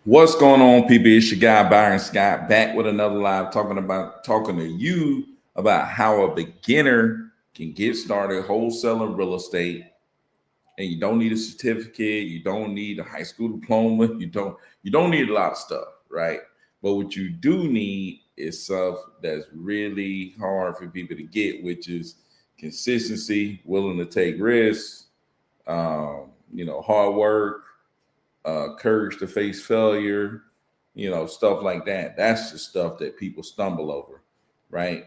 What's going on, people? It's your guy Byron Scott back with another live talking to you about how a beginner can get started wholesaling real estate. And you don't need a certificate, you don't need a high school diploma, you don't need a lot of stuff, right? But what you do need is stuff that's really hard for people to get, which is consistency, willing to take risks, hard work, courage to face failure, stuff like that. That's the stuff that people stumble over, right?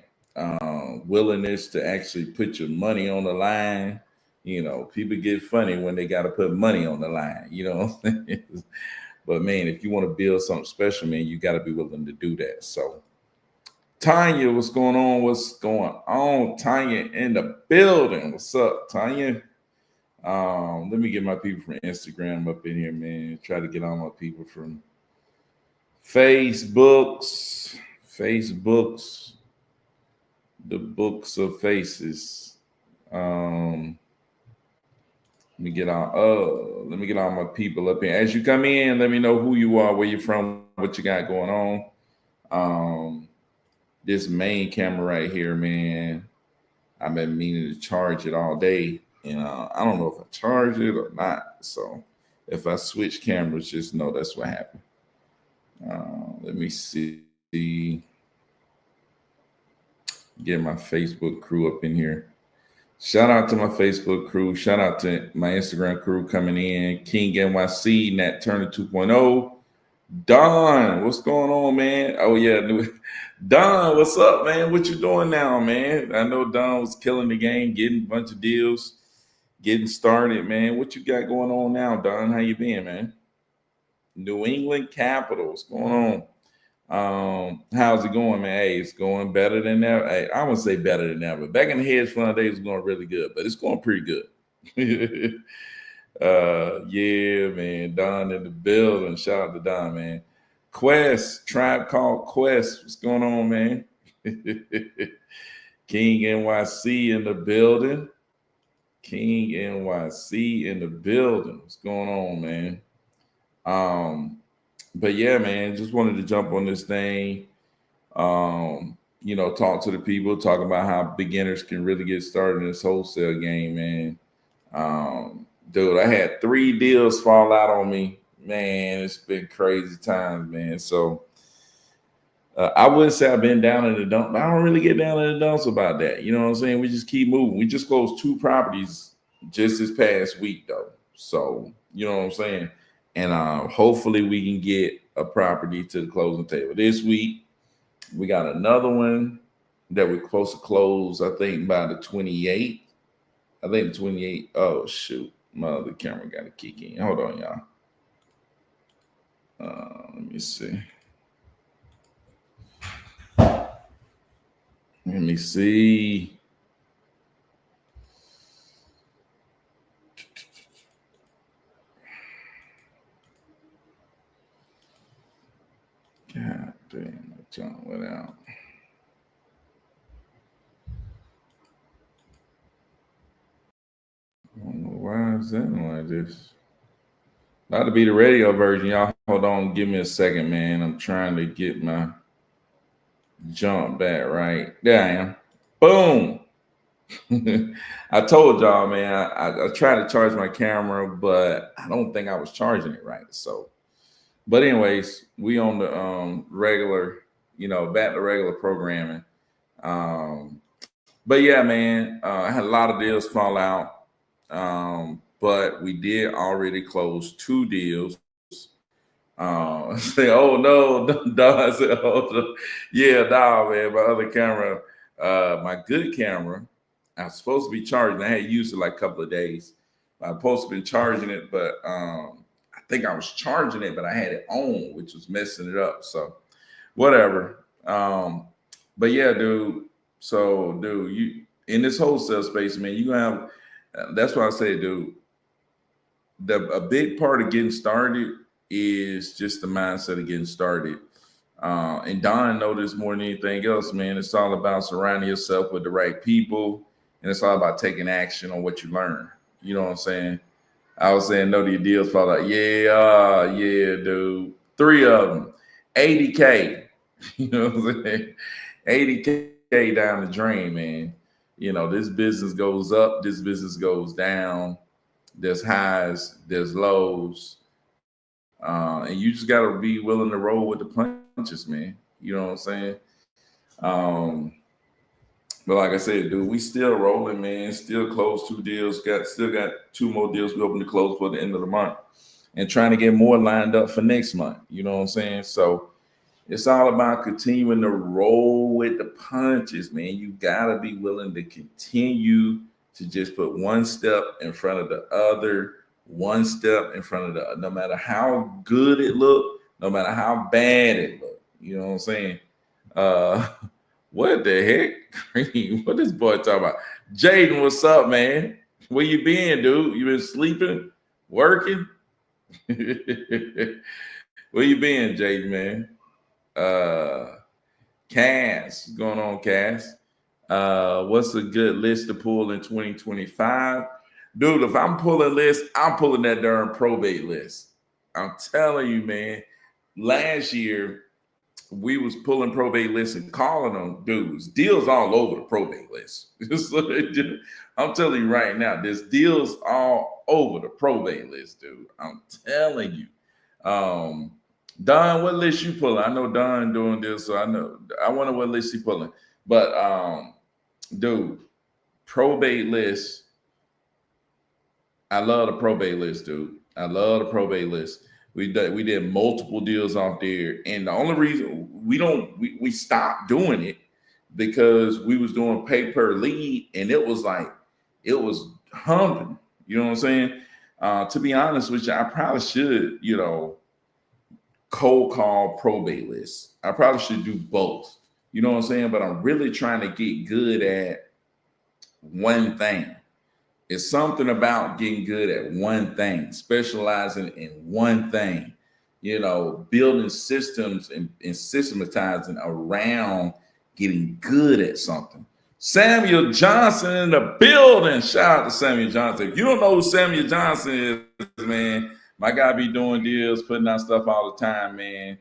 Willingness to actually put your money on the line. People get funny when they got to put money on the line, But man, if you want to build something special, man, you got to be willing to do that. So, Tanya, what's going on? What's going on? Tanya in the building. What's up, Tanya? Let me get my people from Instagram up in here, man. Try to get all my people from Facebooks, the books of faces. Let me get all my people up here. As you come in, let me know who you are, where you're from, what you got going on. This main camera right here, man. I've been meaning to charge it all day, and I don't know if I charge it or not. So if I switch cameras, just know that's what happened. Let me see. Get my Facebook crew up in here. Shout out to my Facebook crew. Shout out to my Instagram crew coming in. King NYC, Nat Turner 2.0. Don, what's going on, man? Oh, yeah. Don, what's up, man? What you doing now, man? I know Don was killing the game, getting a bunch of deals, getting started, man. What you got going on now, Don? How you been, man? New England Capitals, going on? How's it going, man? Hey, it's going better than ever. Hey, I wouldn't say better than ever. Back in the hedge fund days, it was going really good, but it's going pretty good. Yeah, man. Don in the building. Shout out to Don, man. Quest, tribe called Quest. What's going on, man? King NYC in the building. King NYC in the building. What's going on, man? But yeah, man, just wanted to jump on this thing. Talk to the people, talk about how beginners can really get started in this wholesale game, man. Dude, I had 3 deals fall out on me. Man, it's been crazy times, man. So I wouldn't say I've been down in the dump, but I don't really get down in the dumps about that. You know what I'm saying? We just keep moving. We just closed 2 properties just this past week, though. So, you know what I'm saying? And hopefully we can get a property to the closing table this week. We got another one that we're close to close, I think, by the 28th. I think the 28th. Oh, shoot. My other camera got to kick in. Hold on, y'all. Let me see. Let me see. God damn, that junk went out. I don't know why is that like this. About to be the radio version, y'all. Hold on, give me a second, man. I'm trying to get my jump back right. There I am. Boom. I told y'all, man, I tried to charge my camera, but I don't think I was charging it right. So, but anyways, we on the regular, back to regular programming. But yeah, man, I had a lot of deals fall out. But we did already close 2 deals. Say, oh no, Don said, oh no. Yeah, nah, man, my other camera, my good camera, I was supposed to be charging. I had used it like a couple of days. I was supposed to be charging it, but I think I was charging it, but I had it on, which was messing it up. So whatever. But yeah, dude. So, dude, you in this wholesale space, man, you gonna have. That's why I say, dude. A big part of getting started is just the mindset of getting started. And Don know this more than anything else, man. It's all about surrounding yourself with the right people, and it's all about taking action on what you learn. You know what I'm saying? I was saying no to your deals fall out. Yeah, yeah, dude. 3 of them, 80K. You know what I'm saying? 80K down the drain, man. You know, this business goes up, this business goes down. There's highs, there's lows. And you just got to be willing to roll with the punches, man. You know what I'm saying? Um, but like I said, dude, we still rolling, man. Still closed 2 deals. Still got 2 more deals we open to close for the end of the month, and trying to get more lined up for next month. You know what I'm saying? So it's all about continuing to roll with the punches, man. You gotta be willing to continue to just put one step in front of the other, one step in front of the other, no matter how good it looked, no matter how bad it looked. You know what I'm saying? Uh what the heck? What this boy talking about? Jaden, what's up, man? Where you been, dude? You been sleeping, working? Where you been, Jaden, man? Cass, what's going on, Cass? What's a good list to pull in 2025? Dude, if I'm pulling lists, I'm pulling that darn probate list. I'm telling you, man. Last year, we was pulling probate lists and calling them dudes. Deals all over the probate list. I'm telling you right now, there's deals all over the probate list, dude. I'm telling you. Don, what list you pulling? I know Don doing this, so I wonder what list he pulling. But dude, probate list. I love the probate list, dude. I love the probate list. We did multiple deals off there, and the only reason we stopped doing it because we was doing pay per lead, and it was humping. You know what I'm saying? To be honest with you, I probably should, cold call probate lists. I probably should do both. You know what I'm saying? But I'm really trying to get good at one thing. It's something about getting good at one thing, specializing in one thing, building systems and systematizing around getting good at something. Samuel Johnson in the building. Shout out to Samuel Johnson. If you don't know who Samuel Johnson is, man, my guy be doing deals, putting out stuff all the time, man.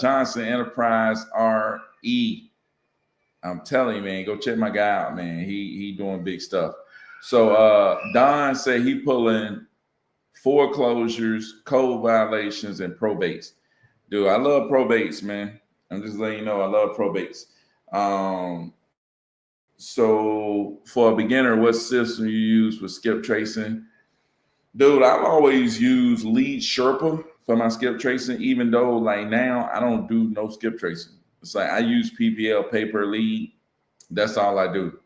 Johnson Enterprise RE. I'm telling you, man, go check my guy out, man. He doing big stuff. So Don said he pulling foreclosures, code violations, and probates. Dude, I love probates, man. I'm just letting you know I love probates. So for a beginner, what system you use for skip tracing? Dude, I've always used Lead Sherpa for my skip tracing, even though like now I don't do no skip tracing. It's like I use PPL pay per lead. That's all I do.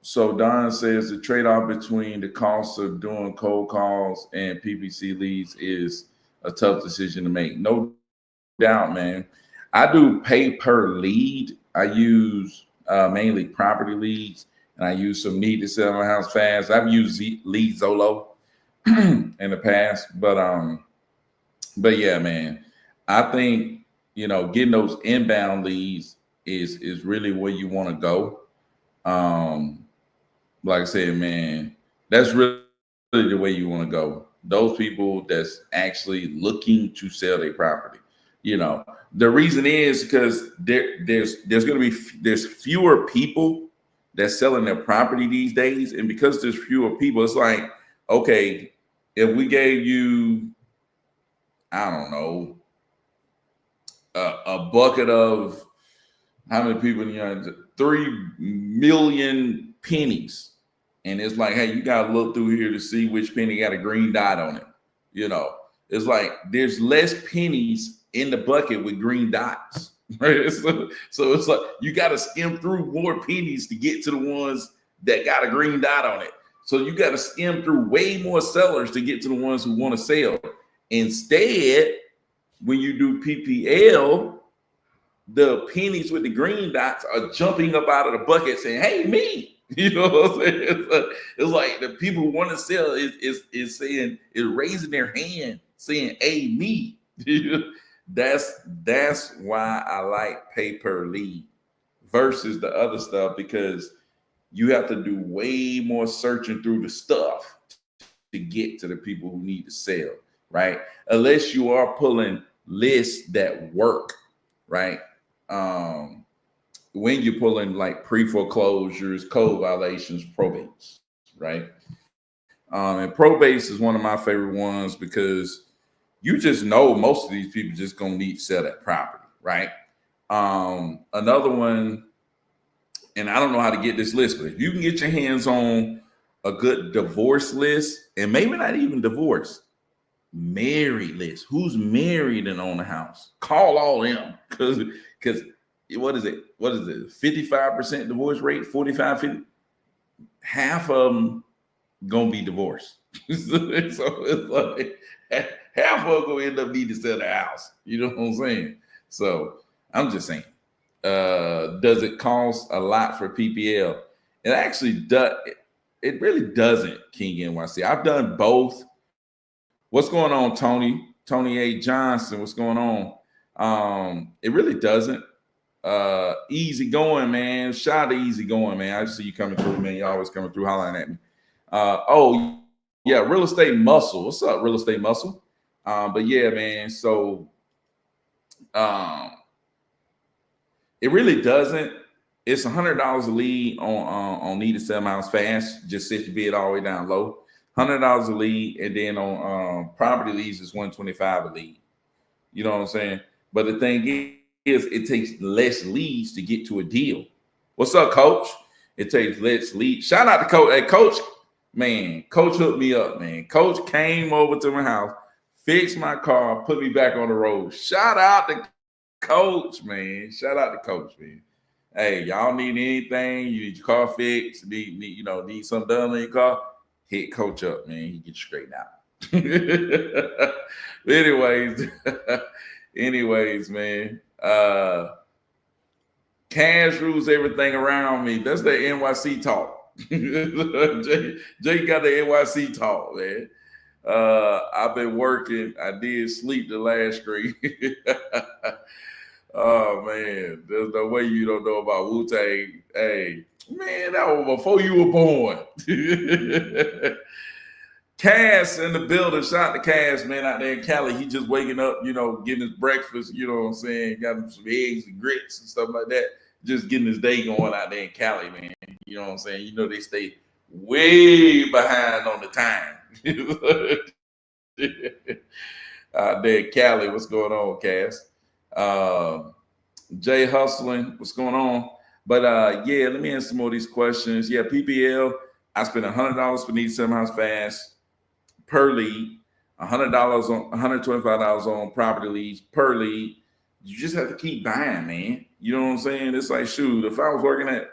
So Don says the trade-off between the cost of doing cold calls and PPC leads is a tough decision to make. No doubt, man. I do pay per lead. I use mainly property leads, and I use some need to sell my house fast. I've used Lead Zolo in the past, but yeah, man. I think getting those inbound leads is really where you want to go. Like I said, man, that's really the way you want to go. Those people that's actually looking to sell their property. The reason is because there's fewer people that's selling their property these days, and because there's fewer people, it's like, okay, if we gave you, I don't know, a bucket of how many people, 3 million pennies. And it's like, hey, you got to look through here to see which penny got a green dot on it. It's like there's less pennies in the bucket with green dots. Right? So it's like you got to skim through more pennies to get to the ones that got a green dot on it. So you got to skim through way more sellers to get to the ones who want to sell. Instead, when you do PPL, the pennies with the green dots are jumping up out of the bucket saying, hey, me. You know what I'm saying? It's like the people who want to sell is raising their hand saying, hey, me. That's why I like pay per lead versus the other stuff, because you have to do way more searching through the stuff to get to the people who need to sell. right? Unless you are pulling lists that work, right? When you're pulling like pre-foreclosures, code violations, probates, right? And probates is one of my favorite ones because you just know most of these people just gonna need to sell that property, right? Another one, and I don't know how to get this list, but if you can get your hands on a good divorce list, and maybe not even divorce, married list. Who's married and own a house? Call all them because what is it? What is it? 55% divorce rate, 45, 50. Half of them gonna be divorced. So it's like half of them gonna end up needing to sell their house. You know what I'm saying? So I'm just saying, does it cost a lot for PPL? It actually does. It really doesn't, King NYC. I've done both. What's going on, Tony? Tony A. Johnson, what's going on? It really doesn't. Easy going, man. Shout out to easy going, man. I see you coming through, man. You always coming through hollering at me. Oh, yeah, real estate muscle. What's up, real estate muscle? But yeah, man. So it really doesn't. It's $100 a lead on need to sell miles fast. Just set your bid all the way down low. $100 a lead, and then on property leads is $125 a lead. You know what I'm saying? But the thing is, it takes less leads to get to a deal. What's up, Coach? It takes less leads. Shout out to Coach. Hey, Coach, man, Coach hooked me up, man. Coach came over to my house, fixed my car, put me back on the road. Shout out to Coach, man. Shout out to Coach, man. Hey, y'all need anything? You need your car fixed? Need something done on your car? Hit Coach up, man. He get you straightened out. anyways, man. Cash rules everything around me. That's the NYC talk. Jay got the NYC talk, man. I've been working. I did sleep the last screen. Oh man, there's no way you don't know about Wu-Tang. Hey, man, that was before you were born. Cass in the building. Shout out to Cass, man, out there in Cali. He just waking up, getting his breakfast, you know what I'm saying? Got him some eggs and grits and stuff like that. Just getting his day going out there in Cali, man. You know what I'm saying? They stay way behind on the time. Out there in Cali, what's going on, Cass? Jay hustling, what's going on? But yeah, let me answer some more of these questions. Yeah, PPL, I spent $100 for need to sell my house fast per lead, $100 on $125 on property leads per lead. You just have to keep buying, man. You know what I'm saying? It's like, shoot, if I was working when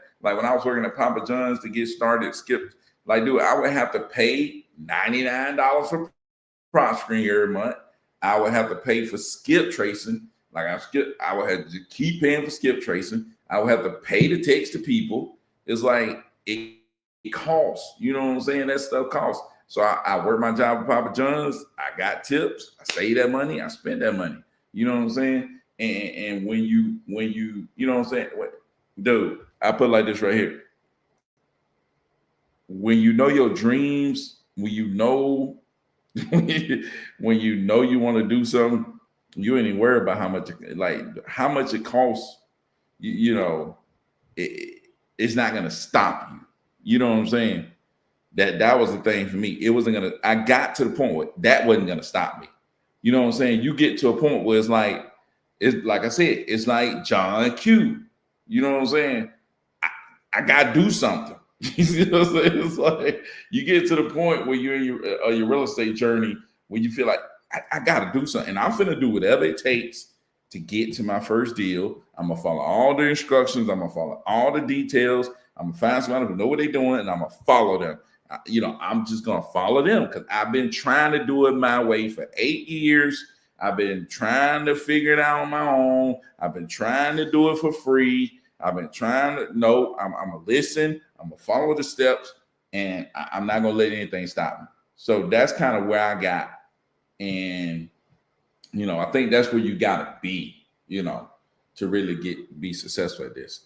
I was working at Papa John's to get started, skipped, dude, I would have to pay $99 for Propstream every month. I would have to pay for skip tracing. I would have to keep paying for skip tracing. I would have to pay to text to people. It's like it costs. You know what I'm saying? That stuff costs. So I work my job at Papa John's. I got tips. I save that money. I spend that money. You know what I'm saying? And when you know what I'm saying? Dude, I put it like this right here. When you know your dreams, when you know you want to do something, you ain't even worry about how much it costs. It's not gonna stop you. You know what I'm saying? That was the thing for me. It wasn't gonna. I got to the point where that wasn't gonna stop me. You know what I'm saying? You get to a point where it's like I said, it's like John Q. You know what I'm saying? I gotta do something. You know what I'm saying? It's like you get to the point where you're in your real estate journey when you feel like I got to do something. And I'm finna do whatever it takes to get to my first deal. I'm going to follow all the instructions. I'm going to follow all the details. I'm going to find somebody who know what they're doing, and I'm going to follow them. I'm just going to follow them because I've been trying to do it my way for 8 years. I've been trying to figure it out on my own. I've been trying to do it for free. I've been trying to I'm going to listen. I'm going to follow the steps, and I'm not going to let anything stop me. So that's kind of where I got. And, I think that's where you got to be, to really be successful at this.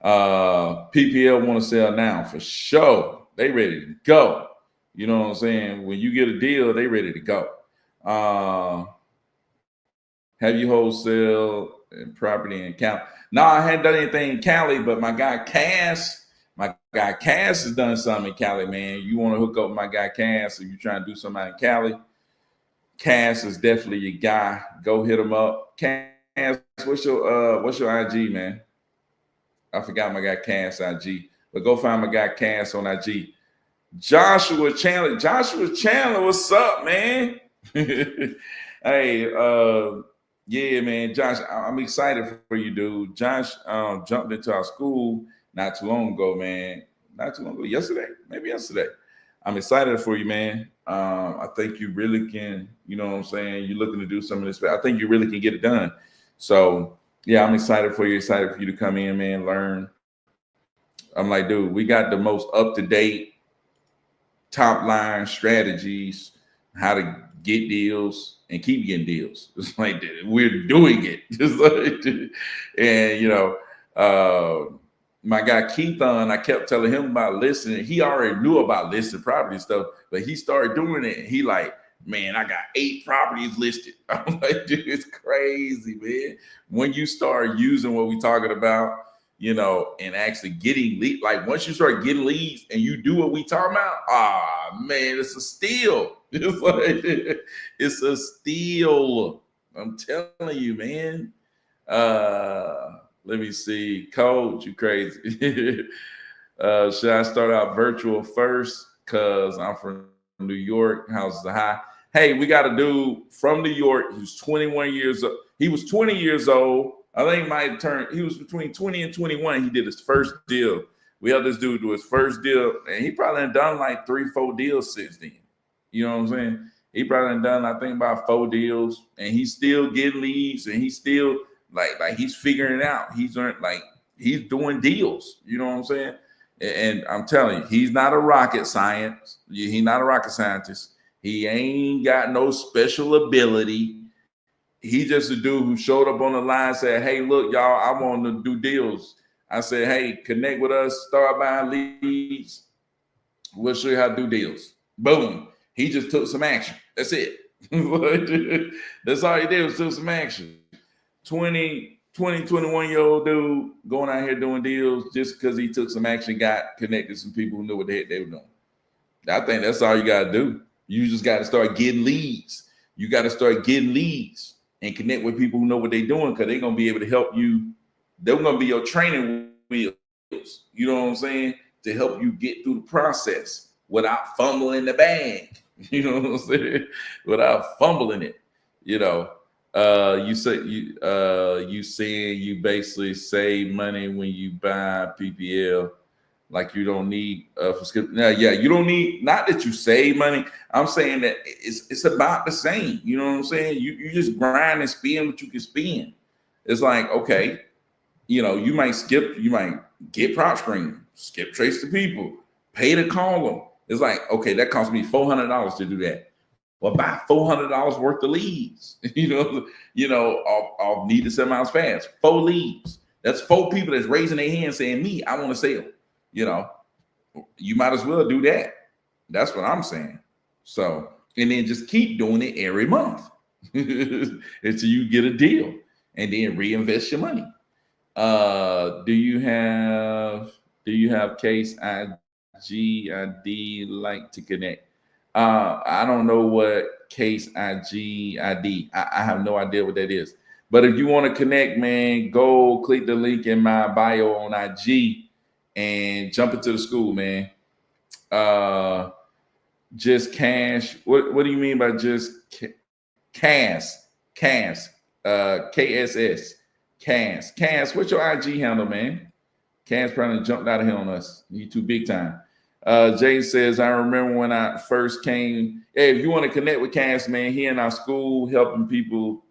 PPL want to sell now for sure. They ready to go. You know what I'm saying? When you get a deal, they ready to go. Have you wholesale and property in Cali? No, I hadn't done anything in Cali, but my guy Cass has done something in Cali, man. You want to hook up with my guy Cass, if you're trying to do something out in Cali, Cass is definitely your guy. Go hit him up. Cass, what's your IG, man? I forgot my guy Cass IG, but go find my guy Cass on IG. Joshua Chandler, what's up, man? Hey, yeah, man, Josh, I'm excited for you, dude. Josh jumped into our school not too long ago, man. Not too long ago, yesterday, maybe yesterday. I'm excited for you, man. I think you really can, you know what I'm saying? You're looking to do some of this, but I think you really can get it done. So, yeah, I'm excited for you to come in, man, learn. I'm like, dude, we got the most up-to-date top line strategies, how to get deals and keep getting deals. It's like we're doing it. Just like, and my guy Keith I kept telling him about listening. He already knew about listing property stuff, but he started doing it. And he like, man, I got 8 properties listed. I'm like, dude, it's crazy, man. When you start using what we're talking about, and actually getting leads, like once you start getting leads and you do what we talking about, man, it's a steal. It's like, it's a steal. I'm telling you, man. Let me see. Coach, you crazy. Should I start out virtual first? Cause I'm from New York. How's the high? Hey, we got a dude from New York who's 21 years old. He was 20 years old. I think he was between 20 and 21. He did his first deal. We had this dude do his first deal, and he probably done like 3-4 deals since then. You know what I'm saying? He probably done, I think, about 4 deals, and he's still getting leads, and he's still like he's figuring it out. He's doing deals. You know what I'm saying? And I'm telling you, he's not a rocket science. He's not a rocket scientist. He ain't got no special ability. He just a dude who showed up on the line and said, hey, look, y'all, I want to do deals. I said, hey, connect with us, start buying leads. We'll show you how to do deals. Boom. He just took some action. That's it. That's all he did was took some action. 21-year-old dude going out here doing deals just because he took some action, got connected to some people who knew what the heck they were doing. I think that's all you got to do. You just got to start getting leads. You got to start getting leads and connect with people who know what they're doing, because they're going to be able to help you. They're going to be your training wheels, you know what I'm saying, to help you get through the process without fumbling the bag. You know what I'm saying? Without fumbling it. You saying you basically save money when you buy PPL, like you don't need for skip. Now, yeah, you don't need, not that you save money. I'm saying that it's about the same. You know what I'm saying? You just grind and spend what you can spend. It's like, okay, you might get Propstream, skip trace the people, pay to call them. It's like, okay, that cost me $400 to do that. Well, buy $400 worth of leads. I'll need to sell miles fast. 4 leads. That's 4 people that's raising their hand saying, me, I want to sell. You might as well do that. That's what I'm saying. So, and then just keep doing it every month until you get a deal, and then reinvest your money. Do you have case ID like to connect? I don't know what case ID. I have no idea what that is. But if you want to connect, man, go click the link in my bio on IG and jump into the school, man. Just cash. What do you mean by just cash? KSS. Cass, what's your IG handle, man? Cass probably jumped out of here on us. You too big time. Jay says, I remember when I first came. Hey, if you want to connect with Cass, man, he in our school helping people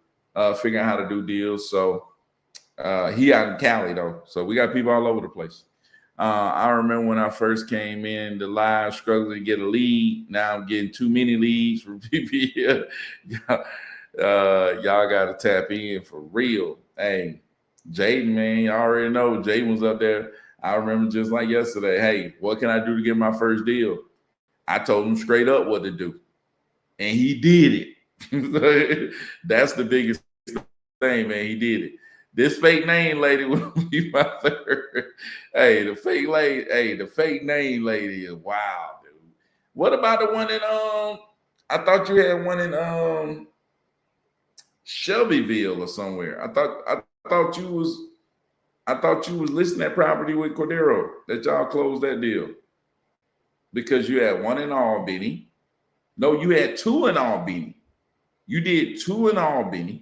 figure out how to do deals. So he out in Cali though. So we got people all over the place. I remember when I first came in the live, struggling to get a lead. Now I'm getting too many leads from people. Y'all got to tap in for real. Hey, Jaden, man, you already know Jaden was up there. I remember just like yesterday. Hey, what can I do to get my first deal? I told him straight up what to do, and he did it. That's the biggest thing, man. He did it. This fake name lady will be my third. Hey, the fake lady. Hey, the fake name lady is wild, dude. What about the one in I thought you had one in Shelbyville or somewhere. I thought you was listing that property with Cordero that y'all closed that deal because you had one in Albany. No, you had two in Albany. You did two in Albany.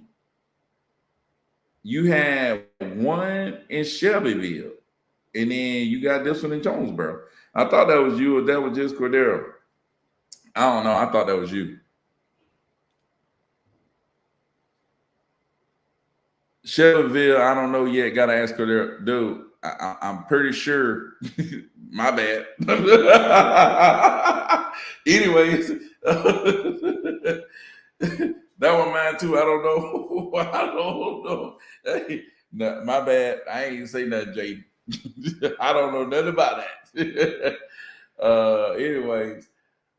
You had one in Shelbyville, and then you got this one in Jonesboro. I thought that was you, or that was just Cordero. I don't know. I thought that was you. Shelbyville, I don't know yet. Gotta ask Cordero, dude. I'm pretty sure. My bad. Anyways, that one mine too. I don't know. I don't know. Hey, no, my bad. I ain't say nothing, Jaden. I don't know nothing about that. Anyways,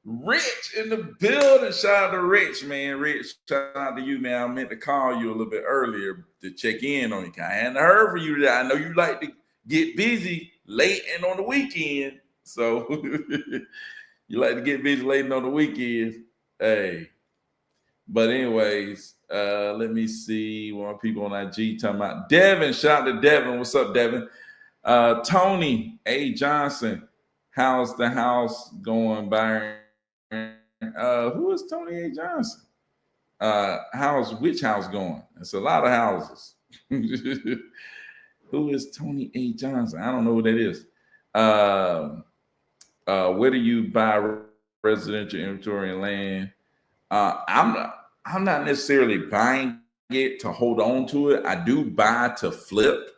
Rich in the building. Shout out to Rich, man. Rich, shout out to you, man. I meant to call you a little bit earlier to check in on you. I hadn't heard from you today. I know you like to get busy late and on the weekend. So you like to get busy late and on the weekends. Hey. But anyways, let me see. More people on IG talking about Devin. Shout out to Devin. What's up, Devin? Tony A. Johnson. How's the house going, Byron? Who is Tony A. Johnson? Which house going? It's a lot of houses. Who is Tony A. Johnson? I don't know who that is. Where do you buy residential inventory and land? I'm not necessarily buying it to hold on to it. I do buy to flip.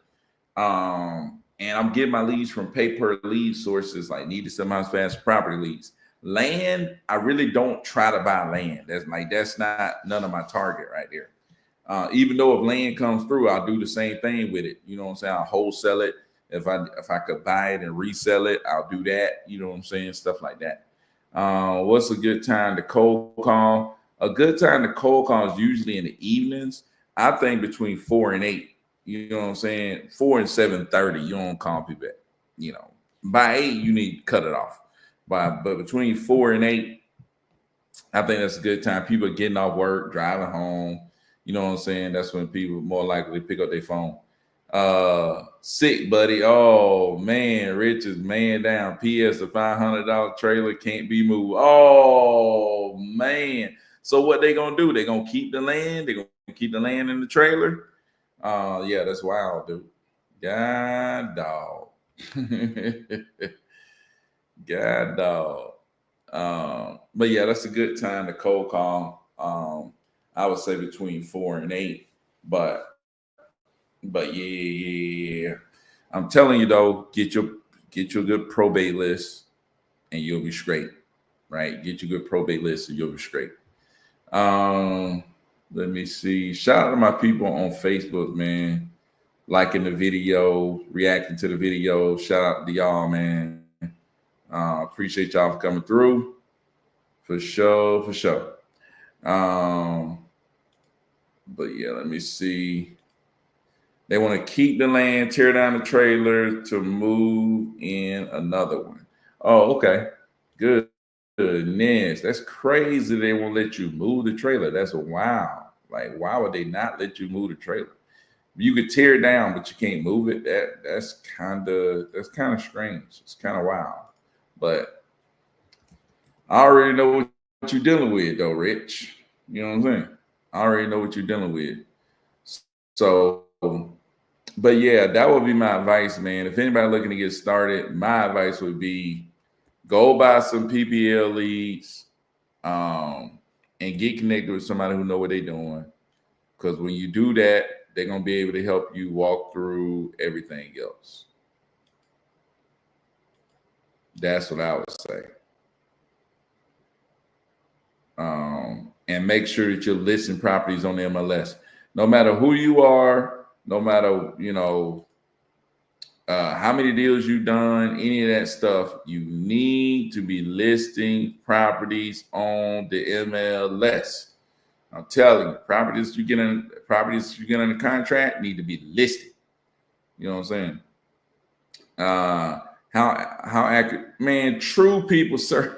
And I'm getting my leads from pay-per-lead sources like Need to Sell My House Fast property leads. Land, I really don't try to buy land. That's not none of my target right there. Even though if land comes through, I'll do the same thing with it. You know what I'm saying? I'll wholesale it. If I could buy it and resell it, I'll do that. You know what I'm saying? Stuff like that. What's a good time to cold call? A good time to cold call is usually in the evenings. I think between 4 and 8. You know what I'm saying? 4 and 7:30. You don't call people. You know, by 8 you need to cut it off. But between 4 and 8, I think that's a good time. People are getting off work, driving home. You know what I'm saying? That's when people are more likely to pick up their phone. Sick, buddy. Oh man, Rich is man down. PS, a $500 trailer can't be moved. Oh man. So what they gonna do? They gonna keep the land. They gonna keep the land in the trailer. Yeah, that's wild, dude. God dog. God dog. But yeah, that's a good time to cold call. I would say between 4 and 8. But yeah. I'm telling you though, get your good probate list and you'll be straight. Right? Get your good probate list and you'll be straight. Let me see. Shout out to my people on Facebook, man. Liking the video, reacting to the video. Shout out to y'all, man. Appreciate y'all for coming through. For sure. But yeah, let me see. They want to keep the land, tear down the trailer to move in another one. Oh, okay. Good. Goodness, that's crazy. They won't let you move the trailer. That's wow. Like, why would they not let you move the trailer? You could tear it down, but you can't move it. That's kind of strange. It's kind of wild. But I already know what you're dealing with, though, Rich. You know what I'm saying? I already know what you're dealing with. So, but yeah, that would be my advice, man. If anybody looking to get started, my advice would be go buy some PPL leads and get connected with somebody who know what they're doing. Because when you do that, they're going to be able to help you walk through everything else. That's what I would say. And make sure that you're listing properties on the MLS. No matter who you are, no matter, how many deals you've done, any of that stuff, you need to be listing properties on the MLS. I'm telling you, properties you get in the contract need to be listed. You know what I'm saying? How accurate, man? True people search,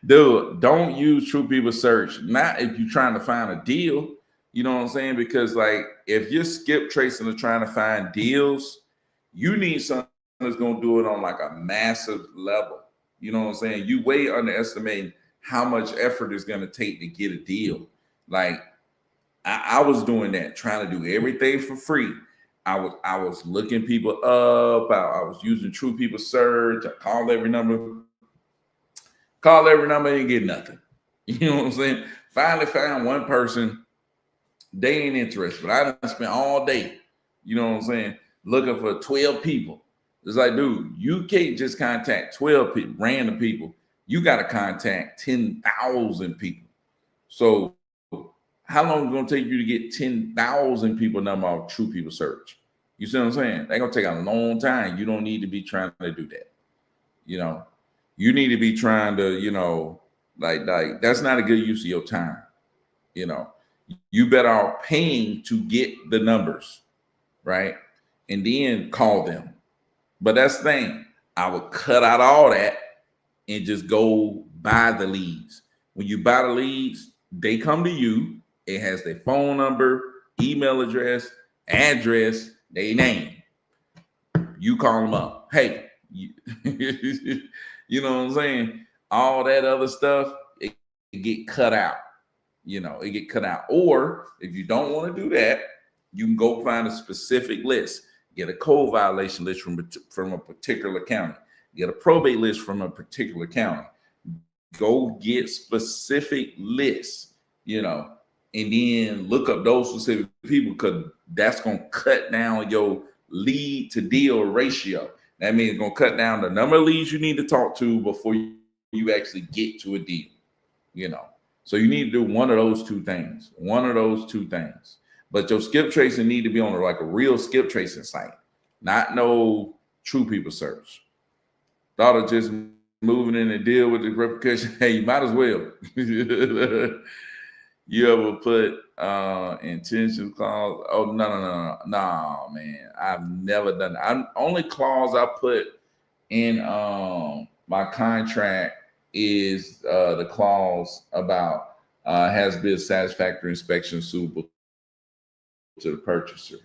dude. Don't use true people search. Not if you're trying to find a deal. You know what I'm saying? Because like if you're skip tracing or trying to find deals, you need something that's gonna do it on like a massive level. You know what I'm saying? You way underestimating how much effort it's gonna take to get a deal. Like I was doing that, trying to do everything for free. I was looking people up. I was using True People Search. I called every number, and get nothing. You know what I'm saying? Finally found one person. They ain't interested, but I done spent all day. You know what I'm saying? Looking for 12 people. It's like, dude, you can't just contact 12 people, random people. You got to contact 10,000 people. So how long is it going to take you to get 10,000 people number off True People Search? You see what I'm saying? They're going to take a long time. You don't need to be trying to do that. You know, you need to be trying to, like that's not a good use of your time. You know, you better off paying to get the numbers, right? And then call them. But that's the thing. I would cut out all that and just go buy the leads. When you buy the leads, they come to you. It has their phone number, email address, their name. You call them up. Hey, you know what I'm saying? All that other stuff, it get cut out. It get cut out. Or if you don't want to do that, you can go find a specific list. Get a code violation list from a particular county. Get a probate list from a particular county. Go get specific lists, and then look up those specific people, because that's going to cut down your lead to deal ratio. That means it's going to cut down the number of leads you need to talk to before you actually get to a deal, So you need to do one of those two things. But your skip tracing need to be on like a real skip tracing site, not no True People Search. Thought of just moving in and deal with the repercussion. Hey, you might as well. You ever put intention clause? Oh, no, man. I've never done that. Only clause I put in my contract is the clause about has been satisfactory inspection suitable to the purchaser.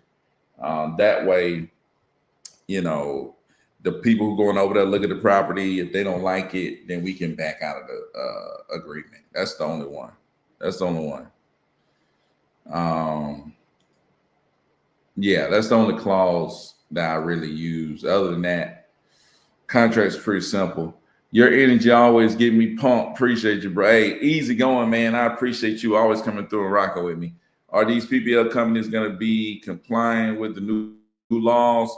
That way, the people who going over there look at the property, if they don't like it, then we can back out of the agreement. That's the only one. Yeah, that's the only clause that I really use. Other than that, contract's pretty simple. Your energy always get me pumped. Appreciate you, bro. Hey, easy going, man. I appreciate you always coming through and rocking with me. Are these PPL companies going to be complying with the new laws?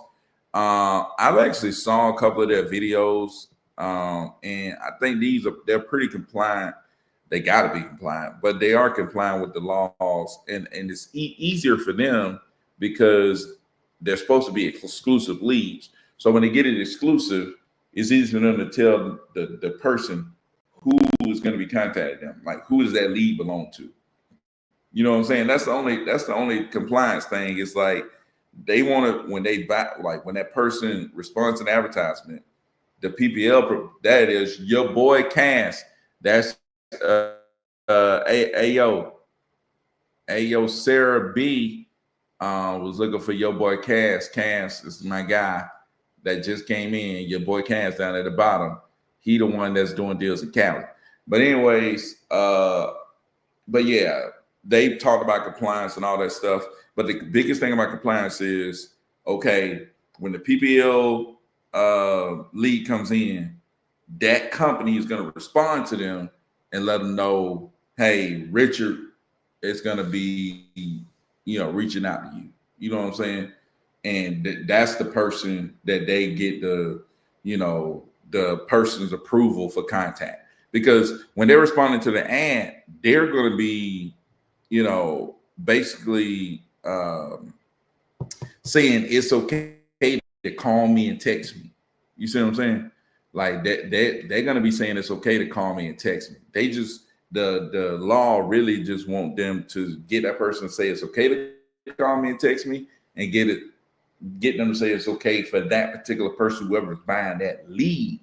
I've actually saw a couple of their videos, and I think they're pretty compliant. They got to be compliant, but they are compliant with the laws, and it's easier for them because they're supposed to be exclusive leads. So when they get it exclusive, it's easy for them to tell the person who is going to be contacting them, like who does that lead belong to. You know what I'm saying? That's the only compliance thing. It's like they want to, when they buy, like when that person responds to an advertisement, the PPL, that is your boy Cass. That's Ayo Sarah B was looking for your boy Cass. Cass is my guy that just came in. Your boy Cass down at the bottom. He the one that's doing deals in Cali. But anyways, but yeah, they talked about compliance and all that stuff. But the biggest thing about compliance is, okay, when the PPL lead comes in, that company is going to respond to them and let them know, hey, Richard is going to be, reaching out to you. You know what I'm saying? And that's the person that they get the person's approval for contact. Because when they're responding to the ad, they're going to be, basically saying it's okay to call me and text me. You see what I'm saying? Like that they're going to be saying it's okay to call me and text me. The law really just want them to get that person to say it's okay to call me and text me, and get them to say it's okay for that particular person, whoever's buying that lead,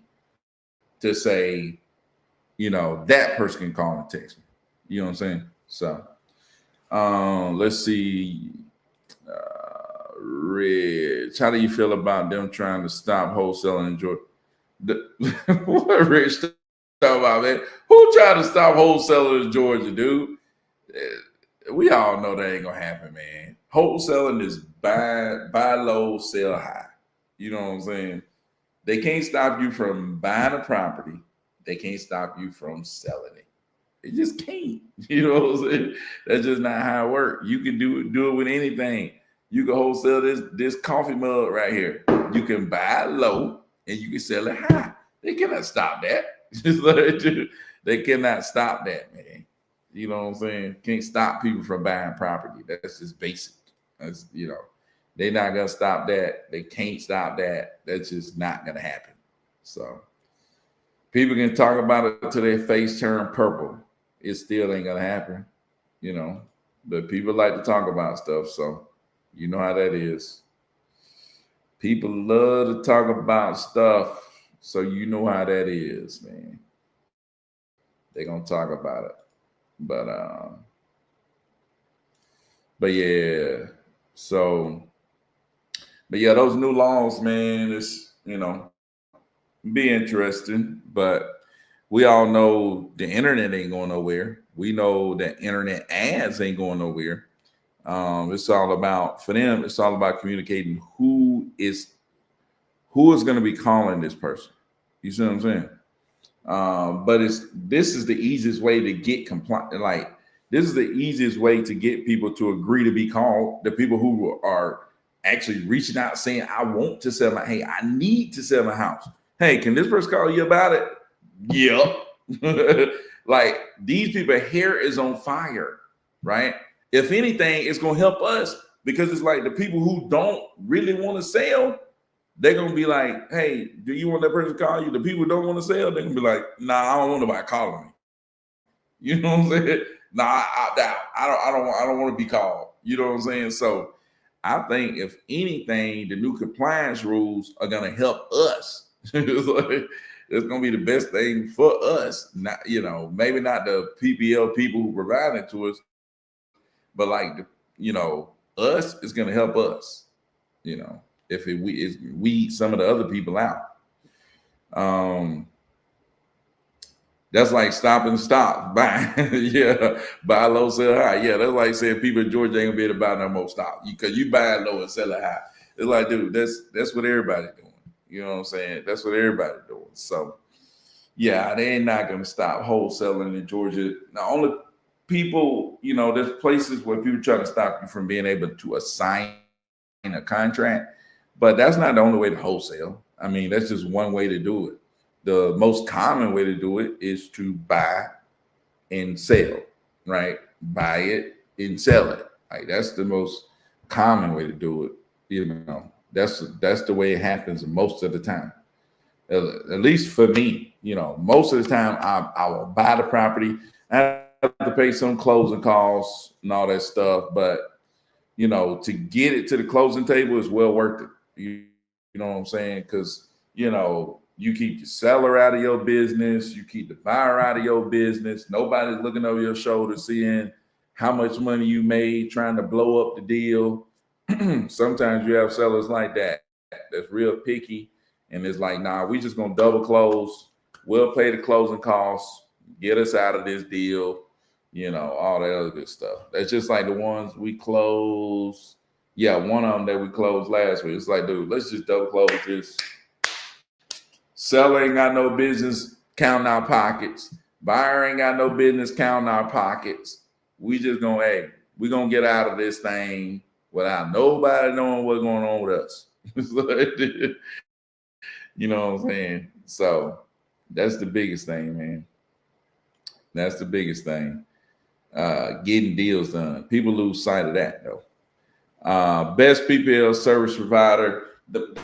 to say, that person can call and text me. You know what I'm saying? So let's see. Rich, how do you feel about them trying to stop wholesaling in Georgia? What Rich talking about, man? Who tried to stop wholesaling in Georgia, dude? We all know that ain't gonna happen, man. Wholesaling is buy low, sell high. You know what I'm saying? They can't stop you from buying a property. They can't stop you from selling it. They just can't. You know what I'm saying? That's just not how it works. You can do it with anything. You can wholesale this coffee mug right here. You can buy low and you can sell it high. They cannot stop that. They cannot stop that, man. You know what I'm saying? Can't stop people from buying property. That's just basic. That's, they're not gonna stop that. They can't stop that. That's just not gonna happen. So people can talk about it till their face turn purple. It still ain't gonna happen, But people like to talk about stuff, so you know how that is. People love to talk about stuff, so you know how that is, man. They're gonna talk about it. But yeah, those new laws, man, it's be interesting, but we all know the internet ain't going nowhere. We know that internet ads ain't going nowhere. It's all about, for them, it's all about communicating who is going to be calling this person. You see what I'm saying? But this is the easiest way to get compliant. Like, this is the easiest way to get people to agree to be called. The people who are actually reaching out saying, I want to sell I need to sell my house. Hey, can this person call you about it? Yep. Like, these people, hair is on fire, right? If anything, it's going to help us, because it's like the people who don't really want to sell, they're going to be like, hey, do you want that person to call you? The people who don't want to sell, they're going to be like, nah, I don't want nobody calling me. You know what I'm saying? Nah, I don't want to be called. You know what I'm saying? So I think, if anything, the new compliance rules are going to help us. It's going to be the best thing for us. Not, maybe not the PPL people who provide it to us, but like, us is going to help us, if we weed some of the other people out. That's like stop and stop. Buy, yeah, buy low, sell high. Yeah, that's like saying people in Georgia ain't gonna be able to buy no more stock because you buy it low and sell it high. It's like, dude, that's what everybody doing. You know what I'm saying? That's what everybody doing. So yeah, they ain't not gonna stop wholesaling in Georgia. The only people, there's places where people try to stop you from being able to assign a contract, but that's not the only way to wholesale. I mean, that's just one way to do it. The most common way to do it is to buy and sell, right? Buy it and sell it. Like, that's the most common way to do it. That's the way it happens most of the time. At least for me, most of the time I will buy the property. I have to pay some closing costs and all that stuff, but to get it to the closing table is well worth it. You know what I'm saying? Because you keep the seller out of your business. You keep the buyer out of your business. Nobody's looking over your shoulder seeing how much money you made trying to blow up the deal. Sometimes you have sellers like that that's real picky, and it's like, nah, we just gonna double close. We'll pay the closing costs, get us out of this deal, all that other good stuff. That's just like the ones we closed. Yeah, one of them that we closed last week. It's like, dude, let's just double close this. Seller ain't got no business counting our pockets. Buyer ain't got no business counting our pockets. We just gonna, we gonna get out of this thing without nobody knowing what's going on with us. You know what I'm saying? So that's the biggest thing, man. That's the biggest thing. Getting deals done. People lose sight of that, though. Best PPL service provider. The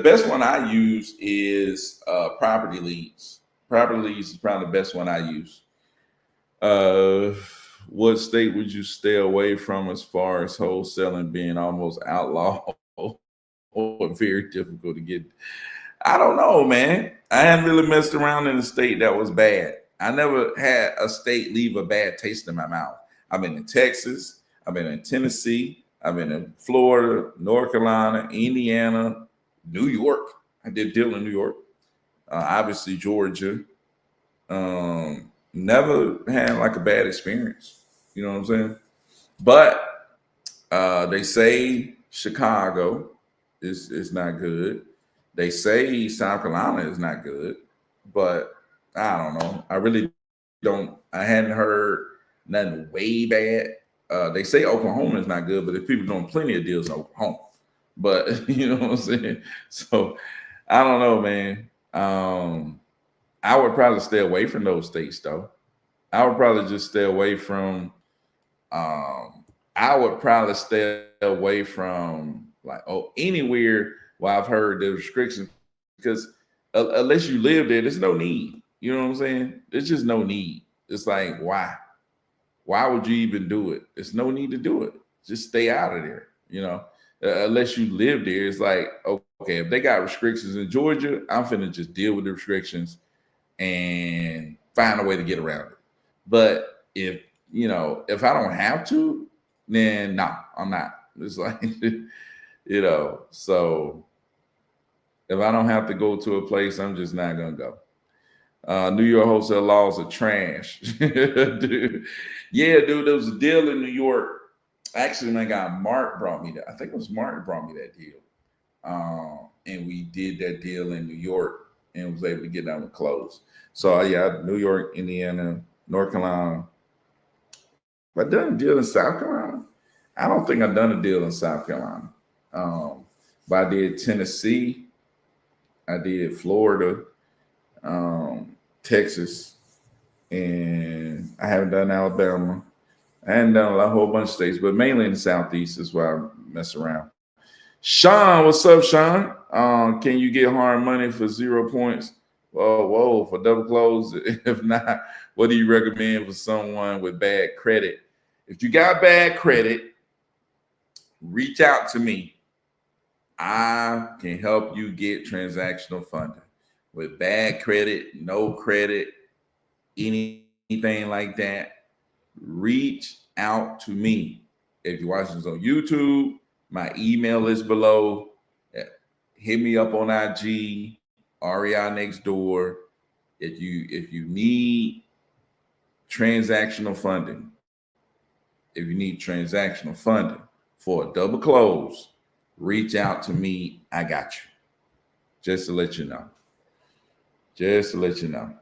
best one I use is Property Leads. Property Leads is probably the best one I use. Uh, what state would you stay away from as far as wholesaling being almost outlawed or very difficult to get? I don't know, man. I hadn't really messed around in a state that was bad. I never had a state leave a bad taste in my mouth. I've been in Texas, I've been in Tennessee, I've been in Florida, North Carolina, Indiana, New York. I did deal in New York, obviously Georgia. Never had like a bad experience. You know what I'm saying? But they say Chicago is not good. They say South Carolina is not good, but I don't know. I really don't. I hadn't heard nothing way bad. They say Oklahoma is not good, but there's people doing plenty of deals in Oklahoma. But you know what I'm saying. So I don't know, man. I would probably stay away from those states, though. I would probably just stay away from I would probably stay away from like anywhere where I've heard the restrictions because unless you live there, there's no need. You know what I'm saying? There's just no need. It's like why? Why would you even do it? There's no need to do it. Just stay out of there. You know, unless you live there, it's like okay, if they got restrictions in Georgia, I'm finna just deal with the restrictions and find a way to get around it. But if I don't have to, then no, I'm not. It's like, so if I don't have to go to a place, I'm just not gonna go. New York wholesale laws are trash. Dude. Yeah, dude, there was a deal in New York. Actually, my guy Mark brought me that. I think it was Mark who brought me that deal. And we did that deal in New York and was able to get down to close. So yeah, New York, Indiana, North Carolina. Have I done a deal in South Carolina? I don't think I've done a deal in South Carolina. But I did Tennessee, I did Florida, Texas, and I haven't done Alabama. I hadn't done a whole bunch of states, but mainly in the Southeast is where I mess around. Sean, what's up, Sean? Can you get hard money for 0 points? Whoa, for double close. If not, what do you recommend for someone with bad credit? If you got bad credit, reach out to me. I can help you get transactional funding. With bad credit, no credit, anything like that, reach out to me. If you're watching this on YouTube, my email is below. Hit me up on IG, REI next door. If you need transactional funding, if you need transactional funding for a double close, reach out to me. I got you. Just to let you know. Just to let you know.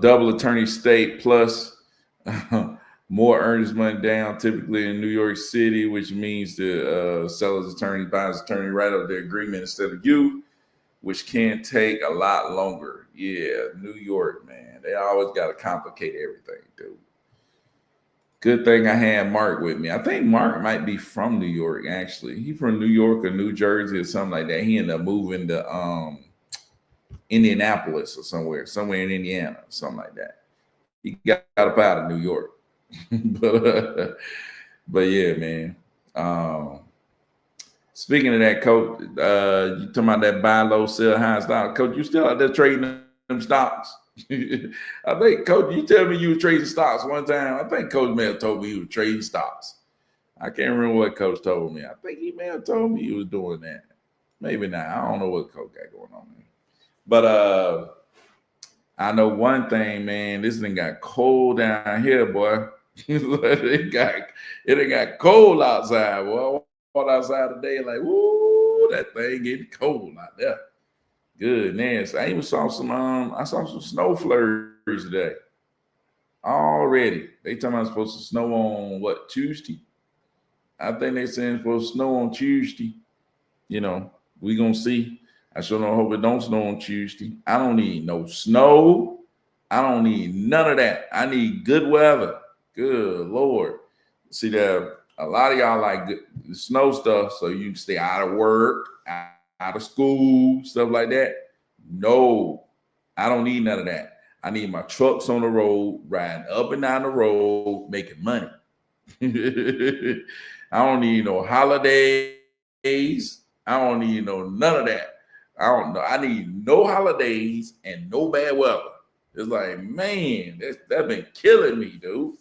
Double attorney state plus more earnest money down, typically in New York City, which means the seller's attorney, buyer's attorney write up the agreement instead of you, which can take a lot longer. Yeah, New York, man. They always got to complicate everything, dude. Good thing I had Mark with me. I think Mark might be from New York, actually. He from New York or New Jersey or something like that. He ended up moving to Indianapolis or somewhere in Indiana, something like that. He got up out of New York. but yeah, man. Speaking of that, Coach, you talking about that buy low, sell high stock. Coach, you still out there trading them stocks? I think, Coach, you tell me you were trading stocks one time. I think Coach may have told me you were trading stocks. I can't remember what Coach told me. I think he may have told me he was doing that. Maybe not. I don't know what Coach got going on, man. But I know one thing, man. This thing got cold down here, boy. it got cold outside, boy. I walked outside today, like, woo, that thing getting cold out there. Goodness. I even saw some snow flurries today. Already. They talking about supposed to snow on what, Tuesday? I think they saying it's supposed to snow on Tuesday. We gonna see. I sure don't hope it don't snow on Tuesday. I don't need no snow. I don't need none of that. I need good weather. Good Lord. See that a lot of y'all like the snow stuff so you can stay out of work, out of school, stuff like that. No, I don't need none of that. I need my trucks on the road, riding up and down the road, making money. I don't need no holidays. I don't need none of that. I don't know. I need no holidays and no bad weather. It's like, man, that's been killing me, dude.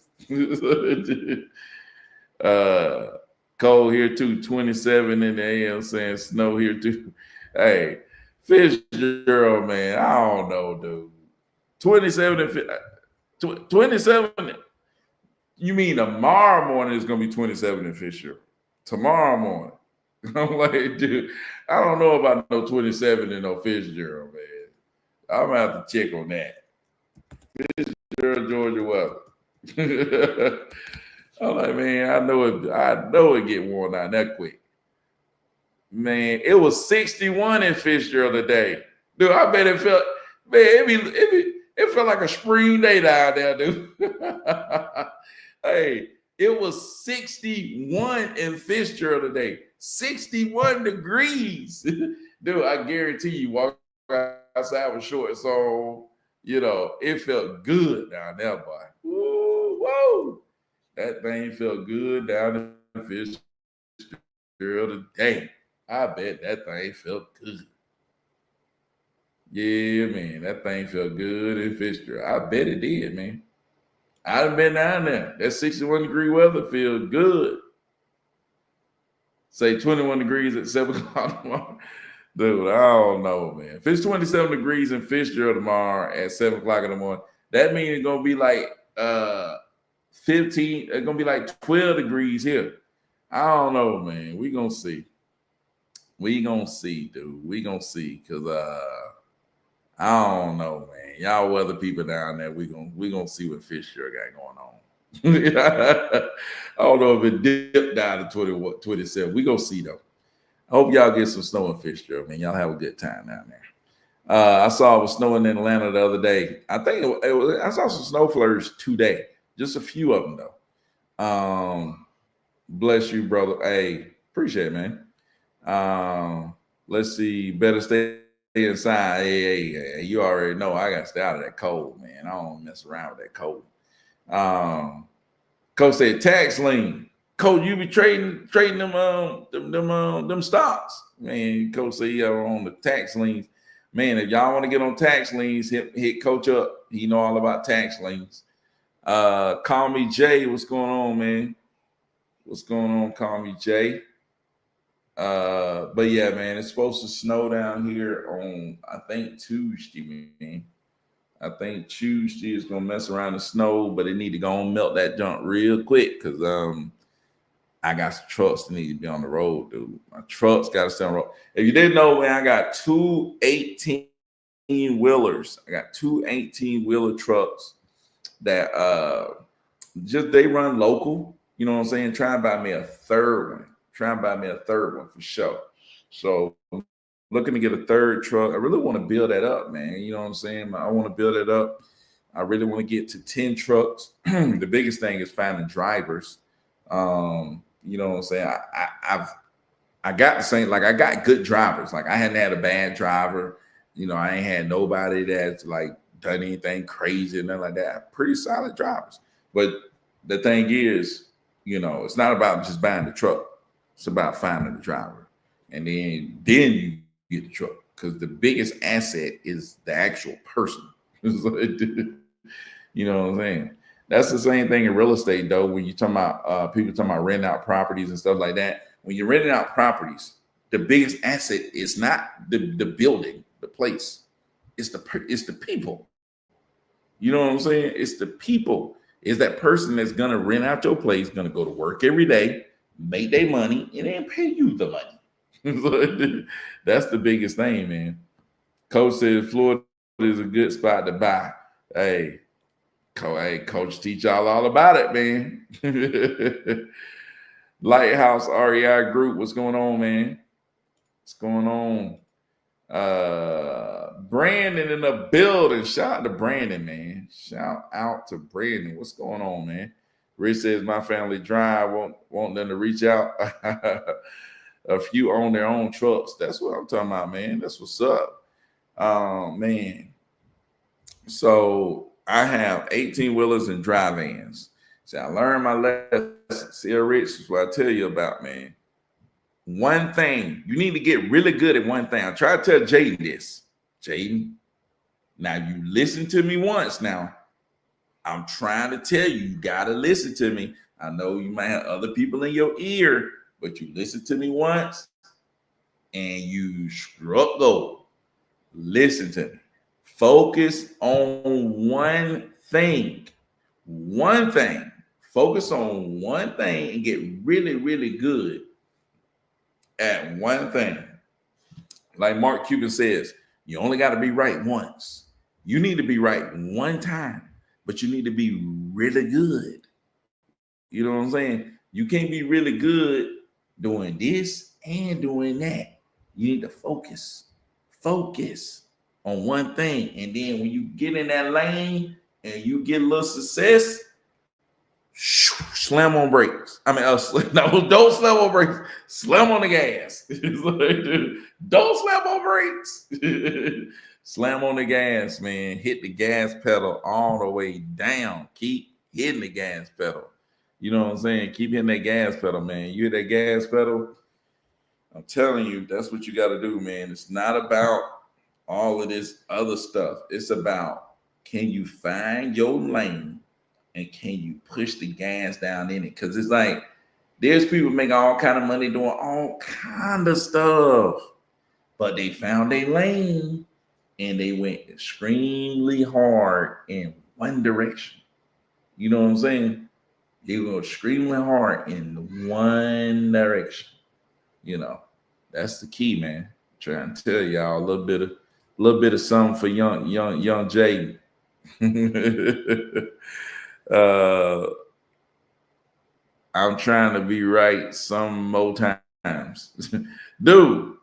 Cold here too, 27 in the AM saying snow here too. Hey, Fitzgerald, man, I don't know, dude. 27 and 27. You mean tomorrow morning is gonna be 27 in Fitzgerald? Tomorrow morning. I'm like, dude, I don't know about no 27 in no Fitzgerald, man. I'm gonna have to check on that. Fitzgerald, Georgia weather. I'm like, man, I know it get worn out that quick. Man, it was 61 in Fitzgerald today. Dude, I bet it felt, man, it felt like a spring day down there, dude. Hey, it was 61 in Fitzgerald today. 61 degrees. Dude, I guarantee you, walk outside with shorts on, it felt good down there, boy. Woo, whoa. That thing felt good down in Fitzgerald today. I bet that thing felt good. Yeah, man, that thing felt good in Fitzgerald. I bet it did, man. I've been down there. That 61-degree weather feels good. Say 21 degrees at 7 o'clock tomorrow. Dude, I don't know, man. If it's 27 degrees in Fitzgerald tomorrow at 7 o'clock in the morning, that means it's going to be like 15. It's going to be like 12 degrees here. I don't know, man. We going to see. We going to see, dude. We going to see. Because I don't know, man. Y'all weather people down there, we gonna see what Fitzgerald got going on. I don't know if it dipped down to 27. We gonna see though. I hope y'all get some snow in Fitzgerald, man. Y'all have a good time down there. I saw it was snowing in Atlanta the other day. I think I saw some snow flurries today. Just a few of them though. Bless you, brother. Hey, appreciate it, man. Let's see. Better stay inside. Hey, you already know I got to stay out of that cold, man. I don't mess around with that cold. Coach said tax lien. Coach, you be trading them stocks, man. Coach said on the tax liens, man. If y'all want to get on tax liens, hit Coach up. He know all about tax liens. Call me Jay. What's going on, man? What's going on? Call me Jay. But yeah, man, it's supposed to snow down here on I think Tuesday, man. I think Tuesday is gonna mess around the snow, but it need to go and melt that junk real quick because I got some trucks that need to be on the road, dude. My trucks got to stay on the road. If you didn't know, man, I got two 18-wheelers. I got two 18-wheeler trucks that just they run local. You know what I'm saying? Try and buy me a third one. Try and buy me a third one for sure. So looking to get a third truck. I really want to build that up, man. You know what I'm saying? I want to build it up. I really want to get to 10 trucks. The biggest thing is finding drivers. You know what I'm saying? I got the same, like I got good drivers. Like I hadn't had a bad driver. I ain't had nobody that's like done anything crazy and nothing like that. Pretty solid drivers. But the thing is, it's not about just buying the truck. It's about finding the driver. And then you get the truck. Because the biggest asset is the actual person. You know what I'm saying? That's the same thing in real estate, though, when you're talking about people talking about renting out properties and stuff like that. When you're renting out properties, the biggest asset is not the building, the place. It's the people. You know what I'm saying? It's the people. It's that person that's gonna rent out your place, gonna go to work every day, make their money, and then pay you the money. That's the biggest thing, man. Coach said Florida is a good spot to buy. Hey, Coach, teach y'all all about it, man. Lighthouse REI Group, what's going on, man? What's going on? Brandon in the building. Shout out to Brandon, man. Shout out to Brandon. What's going on, man? Rich says my family drive, want them to reach out. A few own their own trucks. That's what I'm talking about, man. That's what's up. Man. So I have 18 wheelers and dry vans. So I learned my lesson. See, Rich, is what I tell you about, man. One thing, you need to get really good at one thing. I try to tell Jaden this. Jaden, now you listen to me once now. I'm trying to tell you, you got to listen to me. I know you might have other people in your ear, but you listen to me once and you struck gold. Listen to me. Focus on one thing. One thing. Focus on one thing and get really, really good at one thing. Like Mark Cuban says, you only got to be right once. You need to be right one time, but you need to be really good. You know what I'm saying? You can't be really good doing this and doing that. You need to focus. Focus on one thing. And then when you get in that lane and you get a little success, slam on brakes. I mean, no, don't slam on brakes. Slam on the gas. Don't slam on brakes. Slam on the gas, man. Hit the gas pedal all the way down. Keep hitting the gas pedal. You know what I'm saying? Keep hitting that gas pedal, man. You hit that gas pedal. I'm telling you, that's what you got to do, man. It's not about all of this other stuff. It's about, can you find your lane and can you push the gas down in it? Because it's like, there's people making all kind of money doing all kind of stuff, but they found a lane and they went extremely hard in one direction. You know what I'm saying? They go extremely hard in one direction. You know, that's the key, man. I'm trying to tell y'all a little bit of something for young Jay. I'm trying to be right some more times. Dude,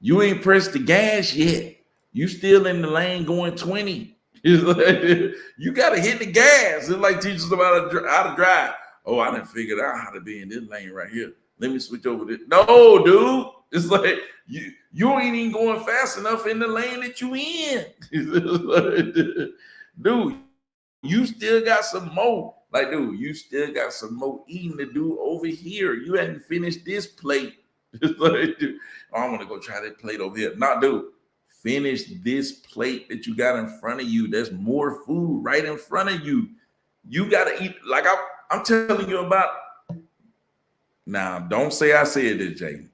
you ain't pressed the gas yet. You still in the lane going 20. You got to hit the gas. It's like teaching somebody how to drive. Oh, I done figured out how to be in this lane right here. Let me switch over this. No, dude. It's like you ain't even going fast enough in the lane that you in. Dude, you still got some more. Like, dude, you still got some more eating to do over here. You hadn't finished this plate. Like, dude, oh, I'm gonna go try that plate over here. Not, dude. Finish this plate that you got in front of you. There's more food right in front of you. You gotta eat. Like I'm telling you about. Now, don't say I said this, Jay.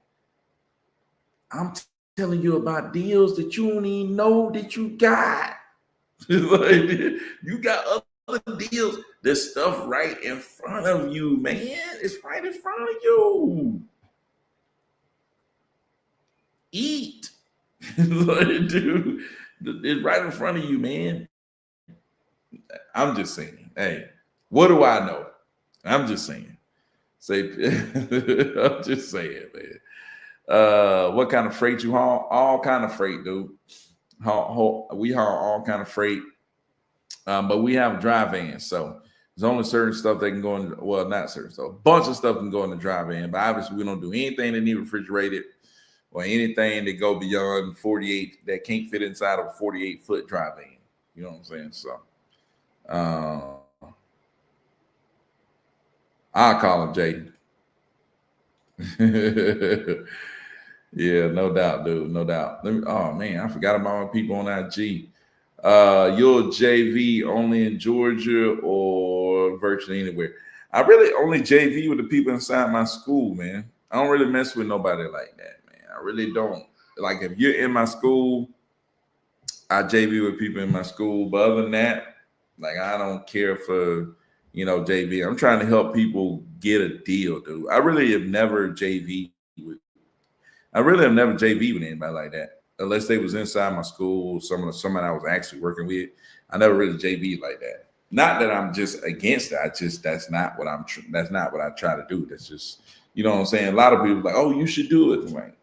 I'm telling you about deals that you don't even know that you got. Like, you got other deals. There's stuff right in front of you, man. It's right in front of you. Eat. Like, dude, it's right in front of you, man. I'm just saying. Hey, what do I know? I'm just saying. I'm just saying, man. What kind of freight you haul? All kind of freight, dude. We haul all kind of freight, but we have dry vans, so there's only certain stuff that can go in. Well, not certain stuff. A bunch of stuff can go in the dry van, but obviously we don't do anything that need refrigerated or anything that go beyond 48 that can't fit inside of a 48-foot dry van. You know what I'm saying? So, I'll call him Jaden. Yeah, no doubt, dude. No doubt. Oh man, I forgot about my people on IG. You're JV only in Georgia or virtually anywhere. I really only JV with the people inside my school, man. I don't really mess with nobody like that, man. I really don't. Like, if you're in my school, I JV with people in my school. But other than that, like, I don't care for, JV. I'm trying to help people get a deal, dude. I really have never JV with anybody like that, unless they was inside my school, somebody I was actually working with. I never really JV like that. Not that I'm just against it. That's not what that's not what I try to do. That's just, you know what I'm saying? A lot of people are like, oh, you should do it. Like,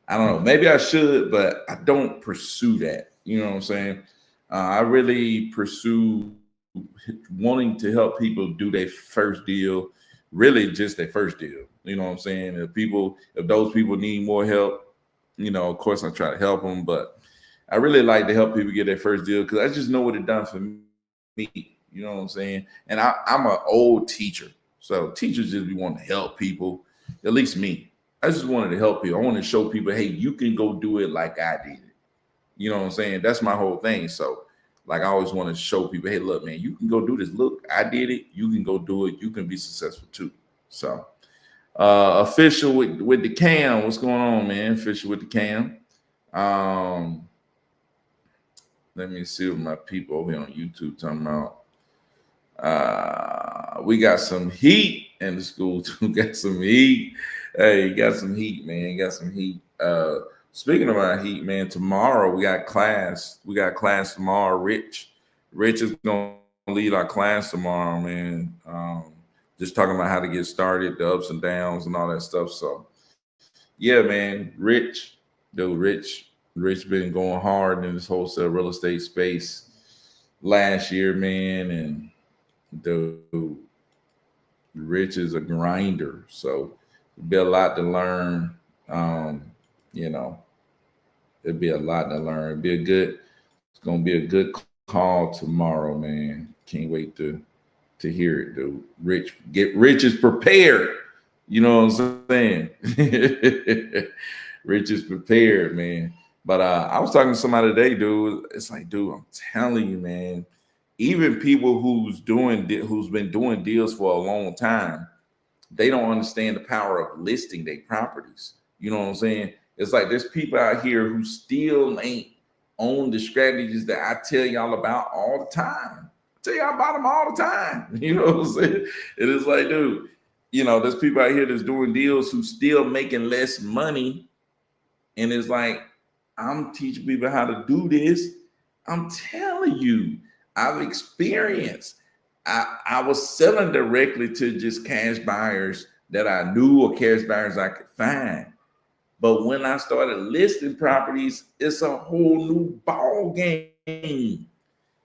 I don't know. Maybe I should, but I don't pursue that. You know what I'm saying? I really pursue wanting to help people do their first deal, really just their first deal. You know what I'm saying? If those people need more help, of course I try to help them, but I really like to help people get their first deal because I just know what it done for me. You know what I'm saying? And I'm an old teacher, so teachers just be wanting to help people. At least me. I just wanted to help people. I want to show people, hey, you can go do it like I did it. You know what I'm saying? That's my whole thing. So, like, I always want to show people, hey, look, man, you can go do this. Look, I did it. You can go do it. You can be successful too. So, official with the cam. What's going on, man? Official with the cam. Um, Let me see what my people over here on YouTube talking about. We got some heat in the school too. Got some heat. Hey, got some heat, man. Got some heat. Speaking about heat, man, tomorrow we got class. We got class tomorrow. Rich is gonna lead our class tomorrow, man. Just talking about how to get started, the ups and downs, and all that stuff. So, yeah, man, Rich been going hard in this wholesale real estate space last year, man, and dude, Rich is a grinder, so it'll be a lot to learn. You know, it'll be a lot to learn. It's gonna be a good call tomorrow, man. Can't wait to hear it, dude. Rich is prepared. You know what I'm saying? Rich is prepared, man. But I was talking to somebody today, dude. It's like, dude, I'm telling you, man. Even people who's been doing deals for a long time, they don't understand the power of listing their properties. You know what I'm saying? It's like there's people out here who still ain't own the strategies that I tell y'all about all the time. I tell y'all about them all the time. You know what I'm saying? It is like, dude, there's people out here that's doing deals who still making less money. And it's like, I'm teaching people how to do this. I'm telling you, I've experienced. I was selling directly to just cash buyers that I knew or cash buyers I could find. But when I started listing properties, it's a whole new ball game.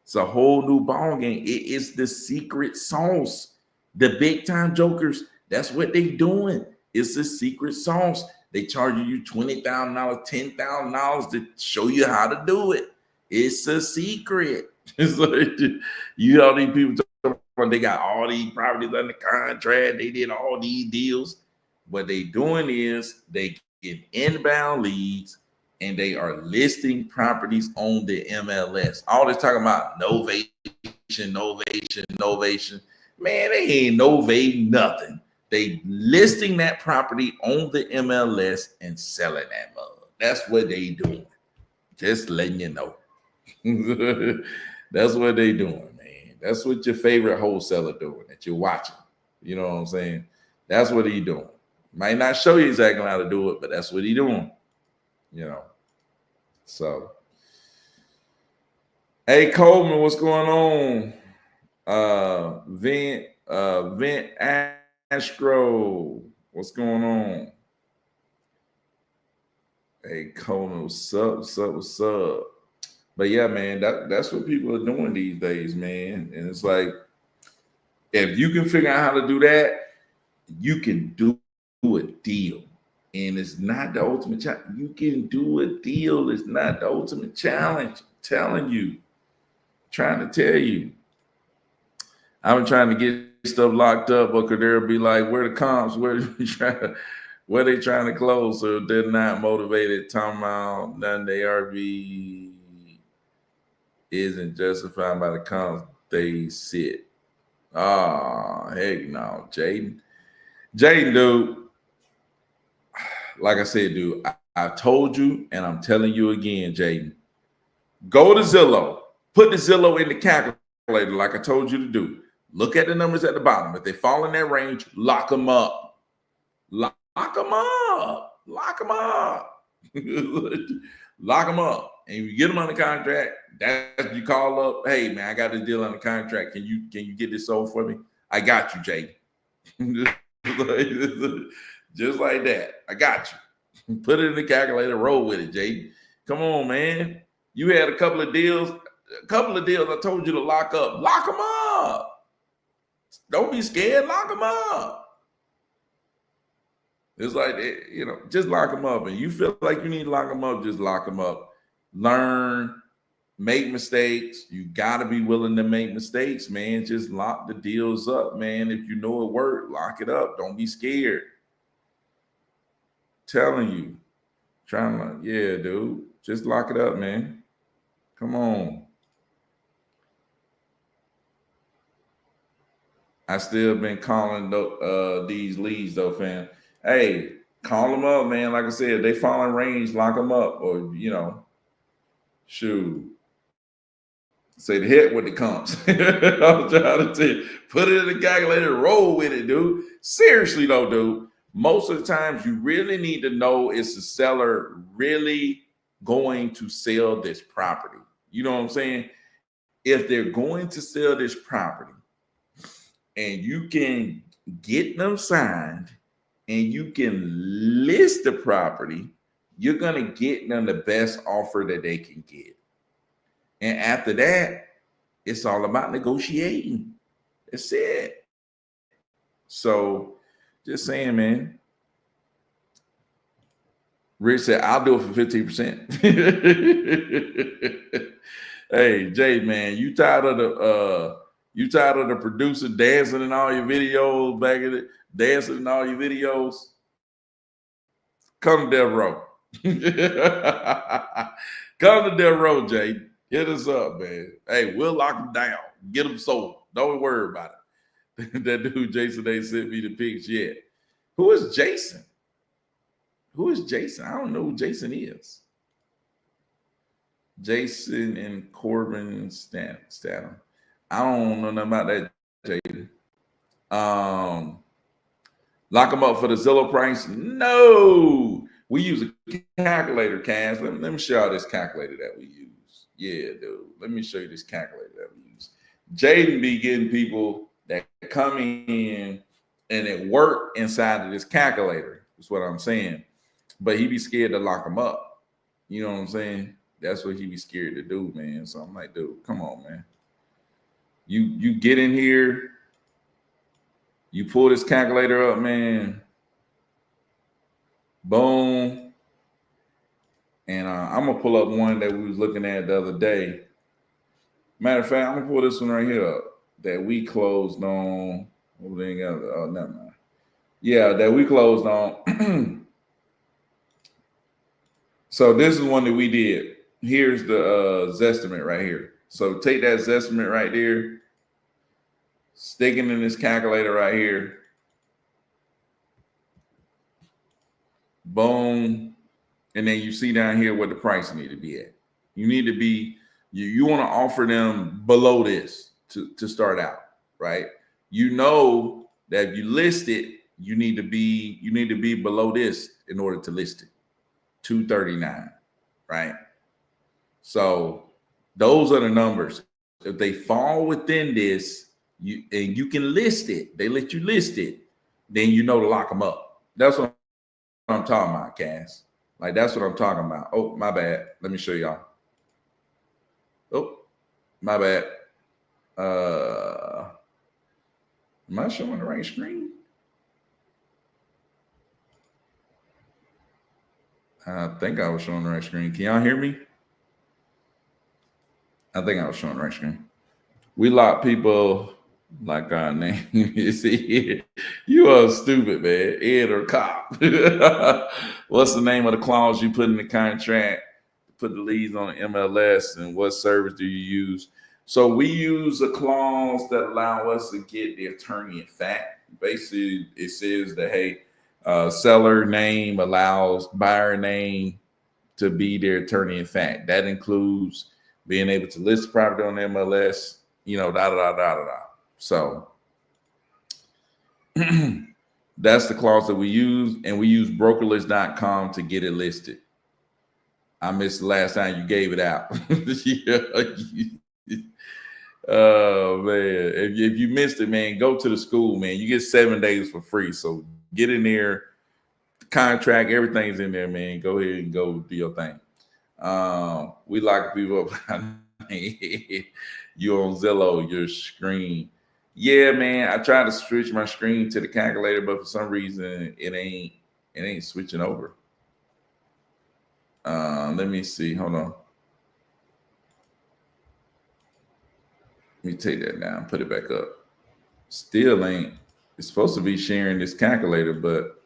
It's a whole new ball game. It's the secret sauce. The big time jokers, that's what they doing. It's the secret sauce. They charging you $20,000, $10,000 to show you how to do it. It's a secret. It's like you all these people talking about they got all these properties under contract. They did all these deals. What they doing is they get inbound leads and they are listing properties on the MLS. All they're talking about novation. Man, they ain't novating nothing. They listing that property on the MLS and selling that mug. That's what they doing. Just letting you know. That's what they doing, man. That's what your favorite wholesaler doing that you're watching. You know what I'm saying? That's what he doing. Might not show you exactly how to do it, but that's what he doing. So, hey Coleman, what's going on? Vent Astro, what's going on? Hey Coleman, what's up? But yeah, man, that's what people are doing these days, man. And it's like, if you can figure out how to do that, you can do a deal. And it's not the ultimate challenge. You can do a deal. It's not the ultimate challenge. I'm telling you, trying to tell you. I've been trying to get stuff locked up, but could there be like, where the comps, where they trying to close, so they're not motivated, talking about none they RV isn't justified by the comps they sit. Heck no, Jaden, dude. Like I said, dude, I told you, and I'm telling you again, Jaden. Go to Zillow. Put the Zillow in the calculator, like I told you to do. Look at the numbers at the bottom. If they fall in that range, lock them up. Lock them up. Lock them up. Lock them up. And you get them under contract. That you call up. Hey man, I got this deal under contract. Can you get this sold for me? I got you, Jay. Just like that. I got you. Put it in the calculator. Roll with it, Jay. Come on, man. You had a couple of deals. I told you to lock up. Lock them up. Don't be scared. Lock them up. It's like, just lock them up. And you feel like you need to lock them up, just lock them up. learn, make mistakes. You got to be willing to make mistakes, man. Just lock the deals up, man. If you know it worked, lock it up. Don't be scared. Telling you, trying to, yeah, dude, just lock it up, man. Come on. I still been calling these leads though, fam. Hey, call them up, man. Like I said, if they fall in range, lock them up, or shoot. Say the heck when it comes. I'm trying to tell you, put it in the calculator, roll with it, dude. Seriously though, dude. Most of the times you really need to know, is the seller really going to sell this property? You know what I'm saying? If they're going to sell this property and you can get them signed and you can list the property, you're going to get them the best offer that they can get. And after that, it's all about negotiating. That's it. So just saying, man. Rich said, I'll do it for 15%. Hey, Jay, man, you tired of the producer dancing in all your videos, back in it, dancing in all your videos? Come to Death Row. Come to Death Row, Jay. Hit us up, man. Hey, we'll lock them down. Get them sold. Don't worry about it. That dude Jason ain't sent me the pics yet. Who is Jason? Who is Jason? I don't know who Jason is. Jason and Corbin Statham. I don't know nothing about that, Jason. Lock them up for the Zillow price? No. We use a calculator, Cass. Let me show you this calculator that we use. Yeah, dude. Let me show you this calculator that we use. Jaden be getting people that come in and it work inside of this calculator. That's what I'm saying. But he be scared to lock them up. You know what I'm saying? That's what he be scared to do, man. So I'm like, dude, come on, man. You get in here, you pull this calculator up, man. Boom. And I'm gonna pull up one that we was looking at the other day. Matter of fact, I'm gonna pull this one right here up that we closed on. Oh, they ain't got, oh, never mind. Yeah, that we closed on. So this is one that we did. Here's the Zestimate right here. So take that Zestimate right there, stick it in this calculator right here. Boom. And then you see down here what the price need to be at. You need to be, you want to offer them below this to start out, right? You know that if you list it, you need to be below this in order to list it. 239, right? So those are the numbers. If they fall within this, you can list it, they let you list it, then you know to lock them up. That's what I'm talking about, Cass. Like, that's what I'm talking about. Oh, my bad. Let me show y'all. Oh, my bad. Am I showing the right screen? I think I was showing the right screen. Can y'all hear me? I think I was showing the right screen. We lock people like our name is here. You are stupid, man. Ed or cop. What's the name of the clause you put in the contract? Put the leads on the MLS, and what service do you use? So we use a clause that allow us to get the attorney in fact. Basically, it says that, hey, seller name allows buyer name to be their attorney in fact. That includes being able to list the property on the MLS, da. So that's the clause that we use, and we use brokerlist.com to get it listed. I missed the last time you gave it out. Oh, man. If you missed it, man, go to the school, man. You get 7 days for free. So get in there, contract, everything's in there, man. Go ahead and go do your thing. We lock people up. You on Zillow, your screen. Yeah, man. I tried to switch my screen to the calculator, but for some reason it ain't switching over. Let me see. Hold on. Let me take that down, put it back up. Still ain't. It's supposed to be sharing this calculator, but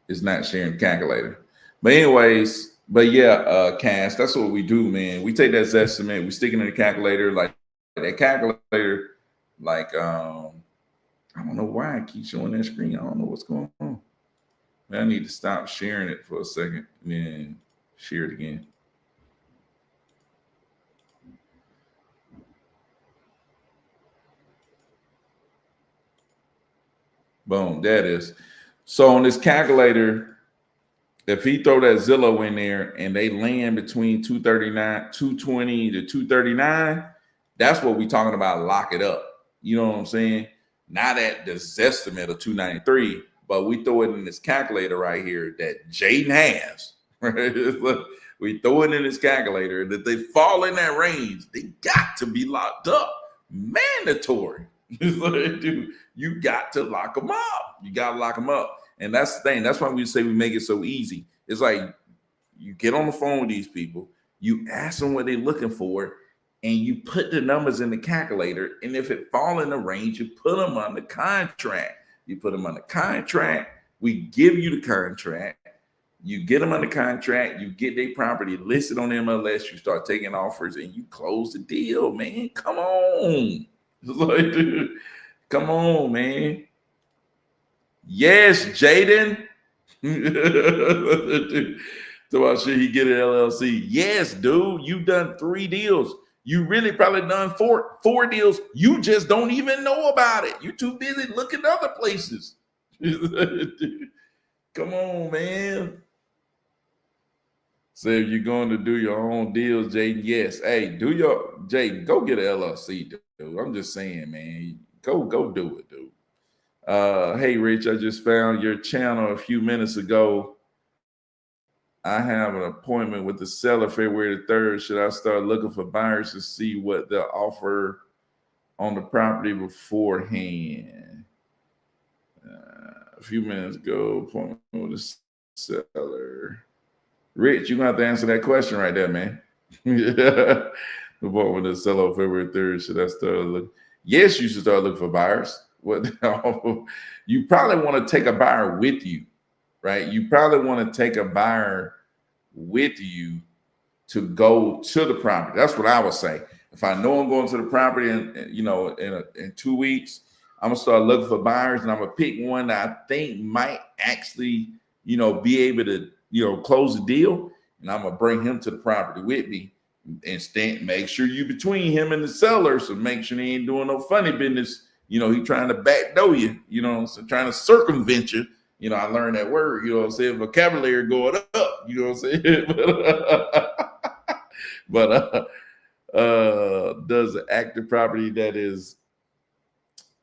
it's not sharing the calculator. But anyways, but yeah, Cash, that's what we do, man. We take that estimate, we stick it in the calculator, like that calculator, like I don't know why I keep showing that screen. I don't know what's going on. Man, I need to stop sharing it for a second and then share it again. Boom, that is. So on this calculator, if he throw that Zillow in there and they land between 239, 220 to 239, that's what we talking about. Lock it up. You know what I'm saying? Not at this estimate of 293, but we throw it in this calculator right here that Jaden has. Right? Look, we throw it in this calculator that they fall in that range. They got to be locked up. Mandatory. Dude, you got to lock them up. You got to lock them up. And that's the thing. That's why we say we make it so easy. It's like you get on the phone with these people, you ask them what they're looking for, and you put the numbers in the calculator. And if it fall in the range, you put them on the contract. You put them on the contract. We give you the contract. You get them under contract. You get their property listed on MLS. You start taking offers, and you close the deal, man. Come on. Like, dude, come on, man. Yes, Jaden. So I should he get an LLC? Yes, dude. You've done 3 deals. You really probably done four deals. You just don't even know about it. You're too busy looking other places. Come on, man. So if you're going to do your own deals, Jaden, yes. Hey, Jaden, go get an LLC, dude. I'm just saying, man. Go do it, dude. Hey, Rich, I just found your channel a few minutes ago. I have an appointment with the seller February the 3rd. Should I start looking for buyers to see what they'll offer on the property beforehand? A few minutes ago, appointment with the seller. Rich, you're going to have to answer that question right there, man. Appointment with the seller February 3rd. Should I start looking? Yes, you should start looking for buyers. What you probably want to take a buyer with you, right? You probably want to take a buyer with you to go to the property. That's what I would say. If I know I'm going to the property in 2 weeks, I'm gonna start looking for buyers, and I'm gonna pick one that I think might actually, be able to, close the deal, and I'm gonna bring him to the property with me. And make sure you between him and the seller, so make sure he ain't doing no funny business. He trying to backdoor you, so trying to circumvent you. I learned that word, vocabulary going up, what I'm saying? But does an active property that is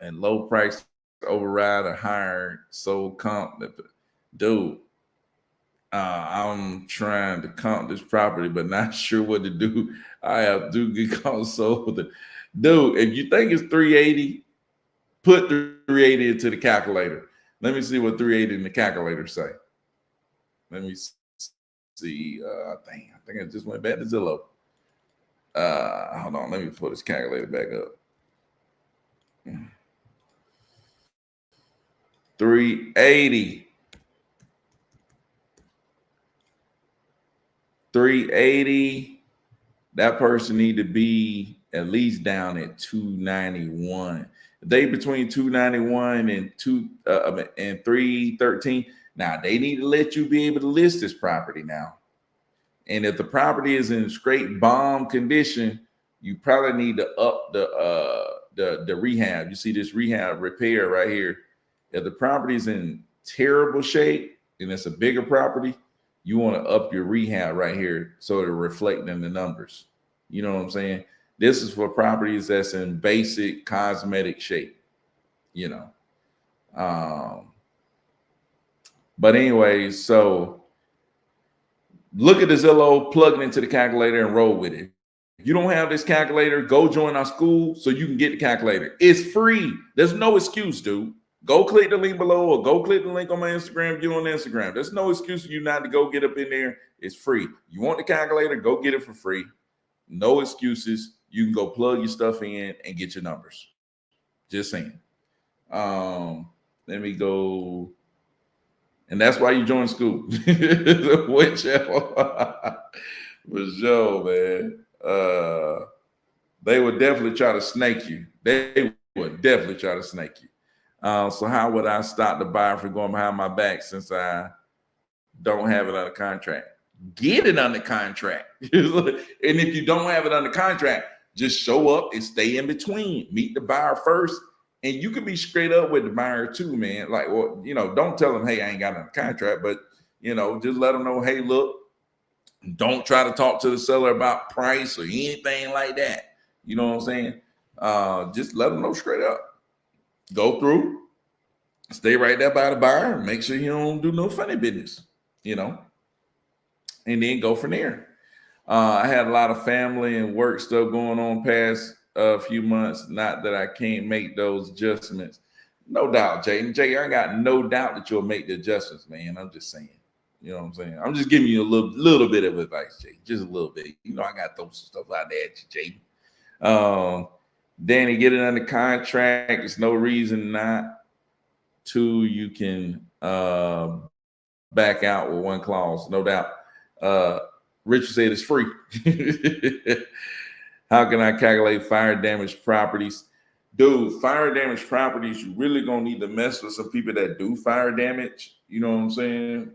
and low price override a higher sold comp? Dude, I'm trying to comp this property, but not sure what to do. I have to get comp sold. Dude, if you think it's 380, put 380 into the calculator. Let me see what 380 in the calculator say. Let me see. I think I just went back to Zillow. Hold on. Let me put this calculator back up. 380. 380. That person need to be at least down at 291. They between 291 and 313. Now they need to let you be able to list this property now. And if the property is in straight bomb condition, you probably need to up the rehab. You see this rehab repair right here. If the property is in terrible shape and it's a bigger property, you want to up your rehab right here so it'll reflect in the numbers. You know what I'm saying? This is for properties that's in basic cosmetic shape, But anyways, so look at the Zillow, plug it into the calculator and roll with it. If you don't have this calculator, go join our school so you can get the calculator. It's free. There's no excuse, dude. Go click the link below or go click the link on my Instagram. Get on Instagram. There's no excuse for you not to go get up in there. It's free. You want the calculator, go get it for free. No excuses. you can go plug your stuff in and get your numbers. Just saying. Let me go. And that's why you join school. Whichever. For sure, man. They would definitely try to snake you. They would definitely try to snake you. So how would I stop the buyer from going behind my back since I don't have it under contract? Get it under contract. And if you don't have it under contract, just show up and stay in between. Meet the buyer first. And you can be straight up with the buyer too, man. Like, well, don't tell them, hey, I ain't got it under contract, but just let them know, hey, look, don't try to talk to the seller about price or anything like that. You know what I'm saying? Just let them know straight up. Go through, stay right there by the buyer, make sure you don't do no funny business, and then go from there. I had a lot of family and work stuff going on past a few months. Not that I can't make those adjustments. No doubt, Jay. Jay, I got no doubt that you'll make the adjustments, man. I'm just saying. You know what I'm saying? I'm just giving you a little bit of advice, Jay. Just a little bit. I got to throw some stuff out there at you, Jay. Danny, get it under contract. There's no reason not to. You can back out with one clause, no doubt. Richard said it's free. How can I calculate fire damage properties? Dude, fire damage properties, you really gonna need to mess with some people that do fire damage. You know what I'm saying?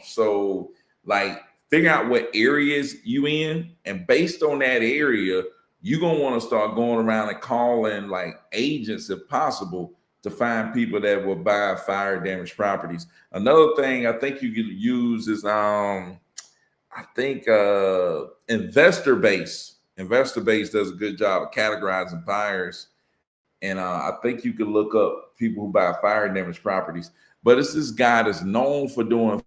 So like figure out what areas you in, and based on that area, you're gonna want to start going around and calling like agents if possible to find people that will buy fire damage properties. Another thing I think you could use is Investor Base. Investor Base does a good job of categorizing buyers. And I think you could look up people who buy fire damage properties. But it's this guy that's known for doing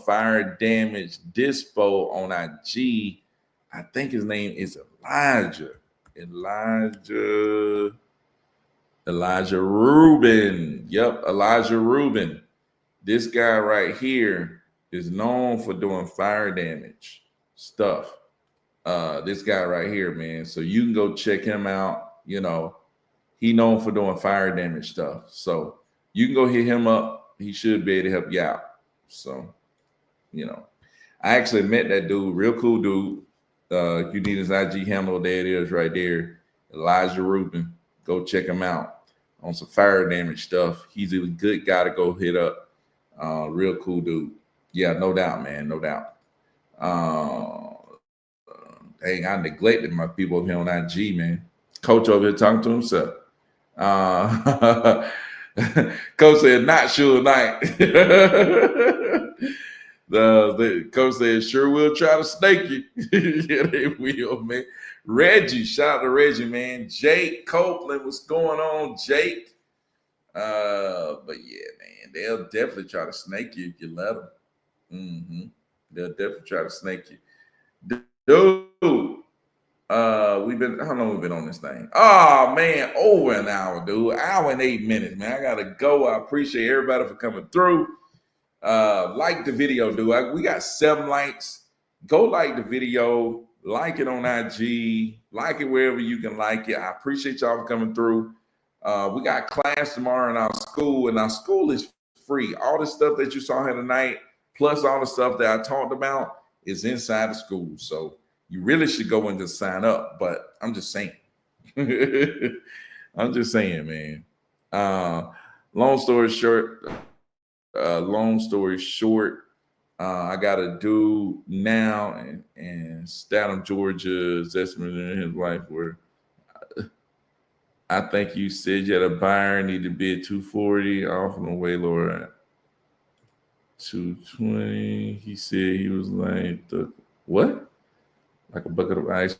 fire damage dispo on IG. I think his name is Elijah Rubin. Yep, Elijah Rubin. This guy right here is known for doing fire damage stuff. This guy right here, man. So you can go check him out. He known for doing fire damage stuff. So you can go hit him up. He should be able to help you out. So, I actually met that dude, real cool dude. If you need his IG handle, there it is right there. Elijah Rubin. Go check him out on some fire damage stuff. He's a good guy to go hit up. Real cool dude. Yeah, no doubt, man. No doubt. Dang, I neglected my people over here on IG, man. Coach over here talking to himself. Coach said, not sure night. The coach said, sure will try to snake you. Yeah, they will, man. Reggie, shout out to Reggie, man. Jake Copeland, what's going on, Jake? But yeah, man, they'll definitely try to snake you if you let them. They'll definitely try to snake you. Dude, how long we been on this thing? Oh man, over an hour, dude. Hour and 8 minutes, man. I gotta go. I appreciate everybody for coming through. Like the video, dude. We got 7 likes. Go like the video, like it on IG, like it wherever you can like it. I appreciate y'all for coming through. We got class tomorrow in our school, and our school is free. All the stuff that you saw here tonight, plus all the stuff that I talked about, is inside the school. So you really should go in to sign up. But I'm just saying. I'm just saying, man. Long story short, I got a dude now in Statham, Georgia, assessment in his life where I think you said you had a buyer need to bid 240 off on the way lower at 220. He said he was like, what? Like a bucket of ice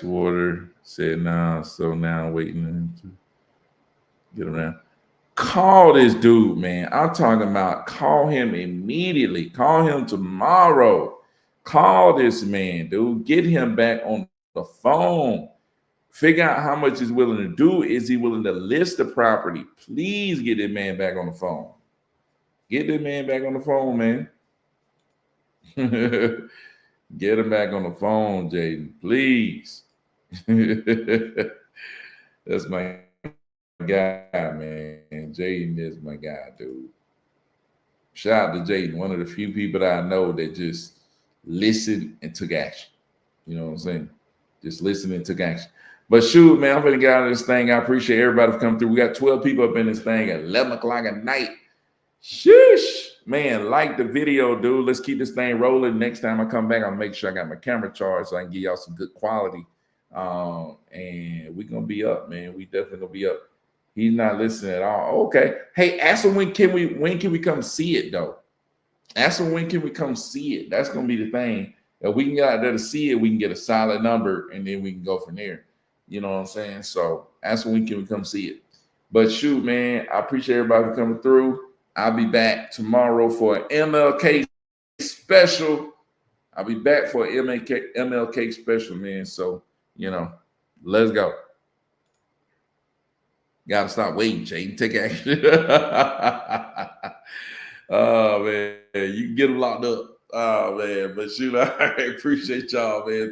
water. Said nah, so now I'm waiting to get around. Call this dude, man. I'm talking about call him immediately. Call him tomorrow. Call this man, dude. Get him back on the phone. Figure out how much he's willing to do. Is he willing to list the property? Please get that man back on the phone. Get that man back on the phone, man. Get him back on the phone, Jaden, please. That's my guy, man. Jaden is my guy, dude. Shout out to Jaden, one of the few people that I know that just listened and took action. You know what I'm saying? Just listened and took action. But shoot, man, I'm gonna get out of this thing. I appreciate everybody for coming through. We got 12 people up in this thing at 11 o'clock at night. Sheesh, man, like the video, dude. Let's keep this thing rolling. Next time I come back, I'll make sure I got my camera charged so I can give y'all some good quality. And we're gonna be up, man. We definitely gonna be up. He's not listening at all. Okay. Hey, ask him when can we come see it though? Ask him when can we come see it? That's gonna be the thing. If we can get out there to see it, we can get a solid number and then we can go from there. You know what I'm saying? So ask him when can we come see it. But shoot, man, I appreciate everybody for coming through. I'll be back tomorrow for an MLK special. I'll be back for an MLK special, man. So, you know, let's go. Gotta stop waiting, Jay. Take action. Oh man, you can get them locked up. Oh man, but shoot, I appreciate y'all, man.